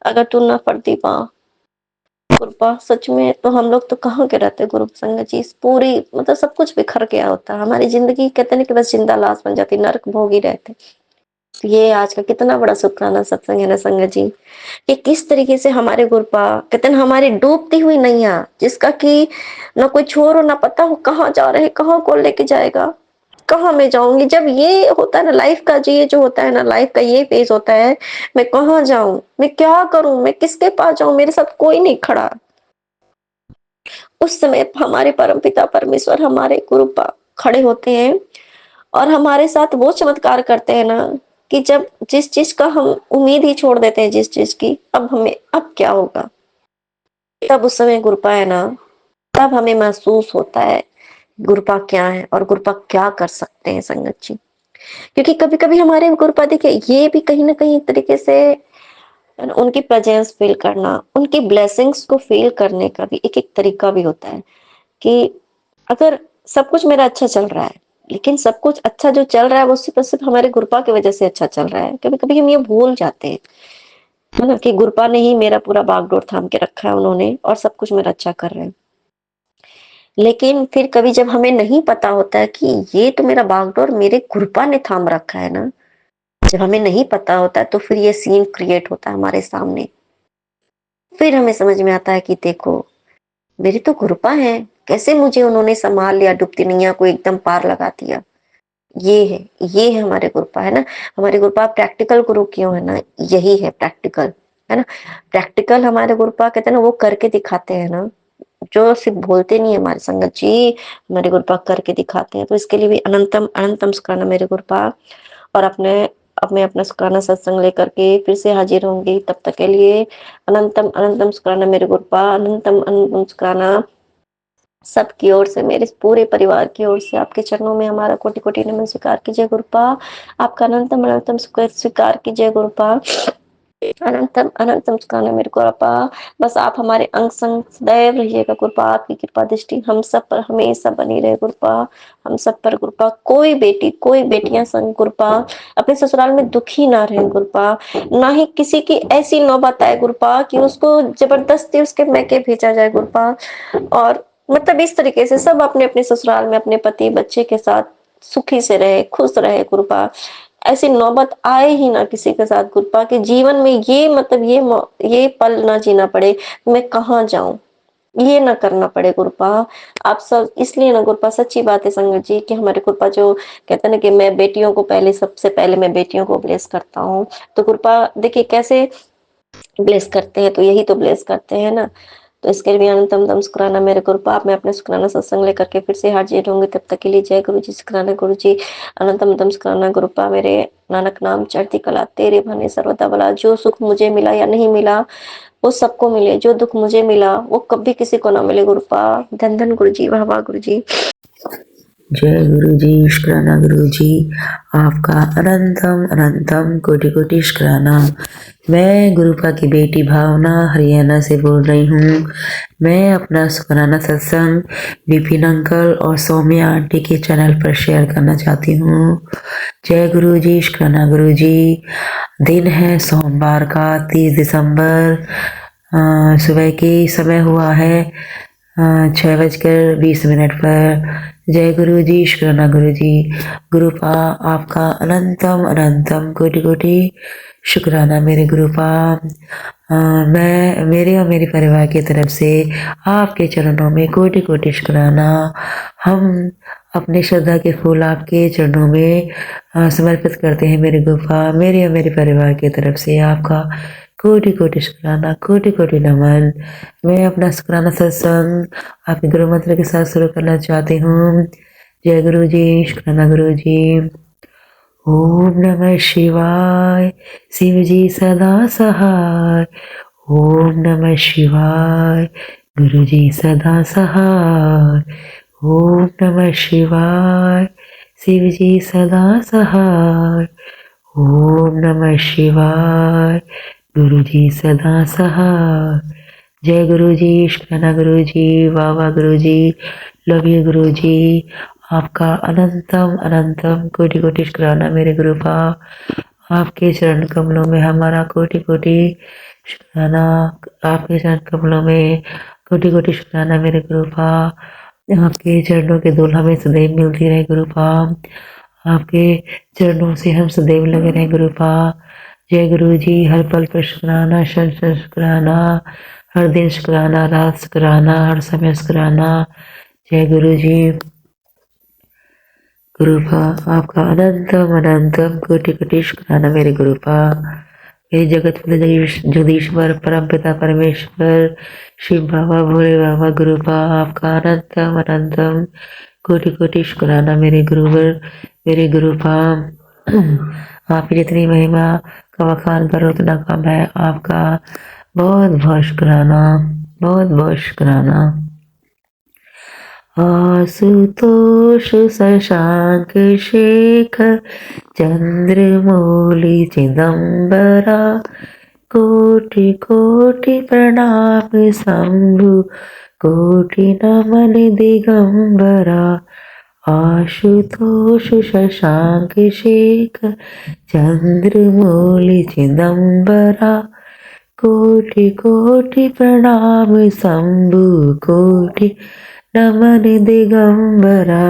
अगर तू ना पड़ती पा गुरपा, सच में तो हम लोग तो कहाँ के रहते गुरु संगत जी, पूरी मतलब सब कुछ बिखर गया होता, हमारी जिंदगी कहते ना कि बस जिंदा लाश बन जाती, नरक भोगी रहते। तो ये आज का कितना बड़ा शुक्राना सत्संग है ना संगत जी, कि किस तरीके से हमारे गुरपा कहते हैं हमारी डूबती हुई नैया, जिसका कि ना कोई छोर और ना पता हो कहाँ जा रहे, कहाँ कौन लेके जाएगा, कहाँ मैं जाऊंगी। जब ये होता है ना लाइफ का, जो ये जो होता है ना लाइफ का ये फेज होता है, मैं कहाँ जाऊं, मैं क्या करूं, मैं किसके पास जाऊं, मेरे साथ कोई नहीं खड़ा। उस समय हमारे परमपिता परमेश्वर हमारे गुरु खड़े होते हैं और हमारे साथ वो चमत्कार करते हैं ना, कि जब जिस चीज का हम उम्मीद ही छोड़ देते हैं, जिस चीज की अब हमें अब क्या होगा, तब उस समय गुरुपा है ना, तब हमें महसूस होता है गुरुपा क्या है और गुरुपा क्या कर सकते हैं संगत जी। क्योंकि कभी कभी हमारे गुरुपा देखिए ये भी कहीं ना कहीं एक तरीके से उनकी प्रेजेंस फील करना, उनकी ब्लेसिंग्स को फील करने का भी एक एक तरीका भी होता है, कि अगर सब कुछ मेरा अच्छा चल रहा है, लेकिन सब कुछ अच्छा जो चल रहा है वो सिर्फ हमारे गुरुपा की वजह से अच्छा चल रहा है। कभी कभी हम ये भूल जाते हैं, है ना, कि गुरुपा ने ही मेरा पूरा बागडोर थाम के रखा है उन्होंने, और सब कुछ मेरा अच्छा कर रहे हैं। लेकिन फिर कभी जब हमें नहीं पता होता है कि ये तो मेरा बागडोर मेरे गुरुपा ने थाम रखा है ना, जब हमें नहीं पता होता है तो फिर ये सीन क्रिएट होता है हमारे सामने। फिर हमें समझ में आता है कि देखो मेरी तो गुरुपा है, कैसे मुझे उन्होंने संभाल लिया, डूबती नैया को एकदम पार लगा दिया। ये है, ये है हमारे गुरुपा, है ना। हमारे गुरुपा प्रैक्टिकल गुरु क्यों है ना, यही है प्रैक्टिकल, है ना। प्रैक्टिकल हमारे गुरुपा कहते हैं ना, वो करके दिखाते हैं ना, जो सिर्फ बोलते नहीं है हमारे संगत जी, हमारे गुरुपा करके दिखाते हैं। तो इसके लिए भी अनंतम अनंतम शुक्राना मेरे गुरुपा। और अपने अब मैं अपना शुक्राना सत्संग लेकर के फिर से हाजिर होंगी, तब तक के लिए अनंतम अनंतम शुक्राना मेरे गुरुपा, अनंतम अनंतम शुक्राना सबकी ओर से, मेरे पूरे परिवार की ओर से। आपके चरणों में हमारा कोटि कोटि नमन स्वीकार कीजिए गुरुपा। आपका अनंतम अनंतम स्वीकार कीजिए गुरुपा। अनंतम अनंतम शुक्राना मेरे गुरुपा। बस आप हमारे अंग संग सदैव रहिएगा गुरुपा, आपकी कृपा दृष्टि हम सब पर हमेशा बनी रहे गुरुपा, हम सब पर गुरुपा। कोई बेटी कोई बेटियां संग गुरुपा अपने ससुराल में दुखी ना रहे गुरुपा, ना ही किसी की ऐसी नौबत आए गुरुपा कि उसको जबरदस्ती उसके मैके भेजा जाए गुरुपा। और मतलब इस तरीके से सब अपने अपने ससुराल में अपने पति बच्चे के साथ सुखी से रहे, खुश रहे गुरुपा। ऐसी नौबत आए ही ना किसी के साथ गुरुपा, के जीवन में ये मतलब ये पल ना जीना पड़े, मैं कहाँ जाऊं, ये ना करना पड़े गुरुपा। आप सब इसलिए ना गुरुपा, सच्ची बात है संगत जी, कि हमारे गुरुपा जो कहते हैं ना कि मैं बेटियों को पहले, सबसे पहले मैं बेटियों को ब्लेस करता हूँ। तो गुरुपा देखिए कैसे ब्लेस करते हैं, तो यही तो ब्लेस करते हैं ना। तो इसके लिए भी अनंतम दम शुक्राना मेरे गुरुपा। मैं अपने शुक्राना सत्संग लेकर के फिर से हाजिर होंगी, तब तक के लिए जय गुरु जी, शुक्राना गुरु जी। अनंतम दम शुक्राना गुरुपा। मेरे नानक नाम चढ़ती कला तेरे भने सर्वदा भला। जो सुख मुझे मिला या नहीं मिला वो सबको मिले, जो दुख मुझे मिला वो कभी किसी को ना मिले गुरुपा। धन धन गुरु जी, वाह वाह गुरु जी। जय गुरु जी, शुक्राना गुरु जी, आपका अनंतम अनंतम कोटि कोटि शुक्राना। मैं गुरुपा की बेटी भावना हरियाणा से बोल रही हूँ। मैं अपना शुक्राना सत्संग विपिन अंकल और सौम्या आंटी के चैनल पर शेयर करना चाहती हूँ। जय गुरु जी, शुक्राना गुरु जी। दिन है सोमवार का 30 दिसंबर, सुबह के समय हुआ है 6:20 पर। जय गुरु जी, शुक्राना गुरु जी। गुरुपा आपका अनंतम अनंतम कोटि कोटि शुक्राना मेरे गुरुपा। मैं मेरे और मेरे परिवार की तरफ से आपके चरणों में कोटि कोटि शुक्राना। हम अपने श्रद्धा के फूल आपके चरणों में समर्पित करते हैं मेरे गुरुपा। मेरे और मेरे परिवार की तरफ से आपका कोटि कोटि शुक्राना, कोटि कोटि नमन। मैं अपना शुक्राना सत्संग आपके गुरु मंत्र के साथ शुरू करना चाहती हूँ। जय गुरु जी, शुक्राना गुरु जी। ओम नमः शिवाय, शिव जी सदा सहाय। ओम नमः शिवाय, गुरु जी सदा सहाय। ओम नमः शिवाय, शिव जी सदा सहाय। ओम नमः शिवाय, गुरु जी सदा सहाय। जय गुरु जी, शुक्राना गुरु जी, वाह वाह गुरु जी। लव यू गुरु जी। आपका अनंतम अनंतम कोटि कोटि शुक्राना मेरे गुरुपा। आपके चरण कमलों में हमारा कोटि कोटि शुक्राना। आपके चरण कमलों में कोटि कोटि शुक्राना मेरे गुरुपा। आपके चरणों के धूल हमें सदैव मिलती रहे गुरुपा। आपके चरणों से हम सदैव लगे रहे गुरुपा। जय गुरु जी। हर पल पर शुक्राना, क्षण क्षण शुक्राना, हर दिन शुक्राना, रात शुक्राना, हर समय शुक्राना। जय गुरु जी। गुरुपा आपका अनंतम अनंतम कोटि कोटि शुक्राना मेरे गुरुपा। मेरे जगत जगदीश्वर परम पिता परमेश्वर शिव बाबा भोले बाबा गुरुपा आपका अनंतम अनंतम कोटि कोटि शुक्राना मेरे गुरुवर मेरे गुरुपा। आपकी जितनी महिमा का वखान करो उतना कम है। आपका बहुत बहुत शुक्राना, बहुत बहुत शुक्राना। आशुतोष शशांक शेखर चंद्रमौली चिदंबरा कोटि कोटि प्रणाम शंभु कोटि नमन दिगंबरा। आशुतोष शशांक शेखर चंद्रमौली चिदंबरा कोटि कोटि प्रणाम शंभु कोटि नमन दिगंबरा।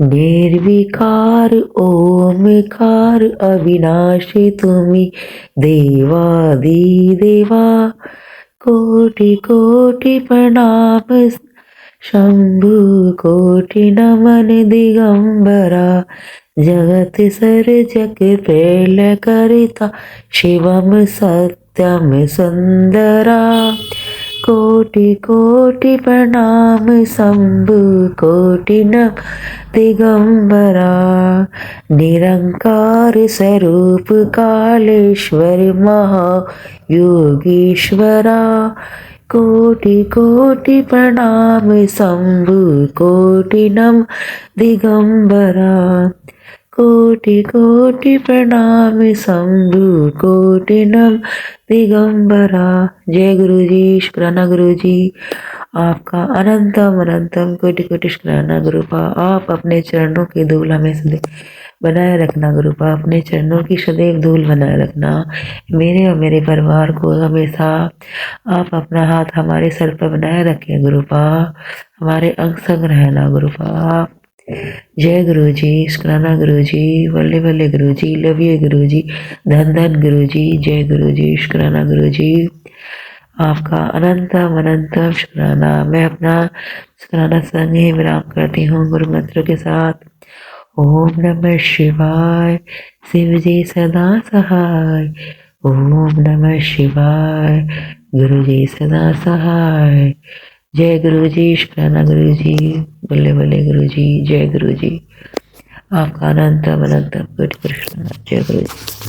निर्विकार ओमकार अविनाशी तुम्ही देवादि देवा कोटि कोटि प्रणाम शंभु कोटि नमन दिगंबरा। जगत सर्जक प्रलय करता शिवम सत्यम सुंदरा कोटि कोटि प्रणाम शंभु कोटि नमः दिगंबरा। निरंकार स्वरूप कालेश्वर महायोगीश्वरा कोटि कोटि प्रणाम शंभु कोटि नमः दिगंबरा। कोटि कोटि प्रणाम शंभु कोटि नमः दिगंबरा। जय गुरु जी। शुक्राना गुरु जी। आपका अनंतम अनंतम कोटि कोटि शुक्राना गुरुपा। आप अपने चरणों की धूल हमें सदैव बनाए रखना गुरुपा। अपने चरणों की सदैव धूल बनाए रखना। मेरे और मेरे परिवार को हमेशा आप अपना हाथ हमारे सर पर बनाए रखें गुरुपा। हमारे अंग संग रहना गुरुपा। जय गुरु जी। शुक्राना गुरु जी। बल्ले बल्ले गुरु जी। लव यू गुरु जी। धन धन गुरु जी। जय गुरु जी। शुक्राना गुरु जी। आपका अनंतम अनंतम शुक्राना। मैं अपना शुक्राना संग ही विराम करती हूँ गुरु मंत्र के साथ। ओम नमः शिवाय। शिव जी सदा सहाय। ओम नमः शिवाय। गुरु जी सदा सहाय। जय गुरु जी। शुक्राना गुरु जी। बल्ले बल्ले गुरु जी। जय गुरु जी। आपका अनंतम अनंतम कोटि कोटि शुक्राना। जय गुरु जी।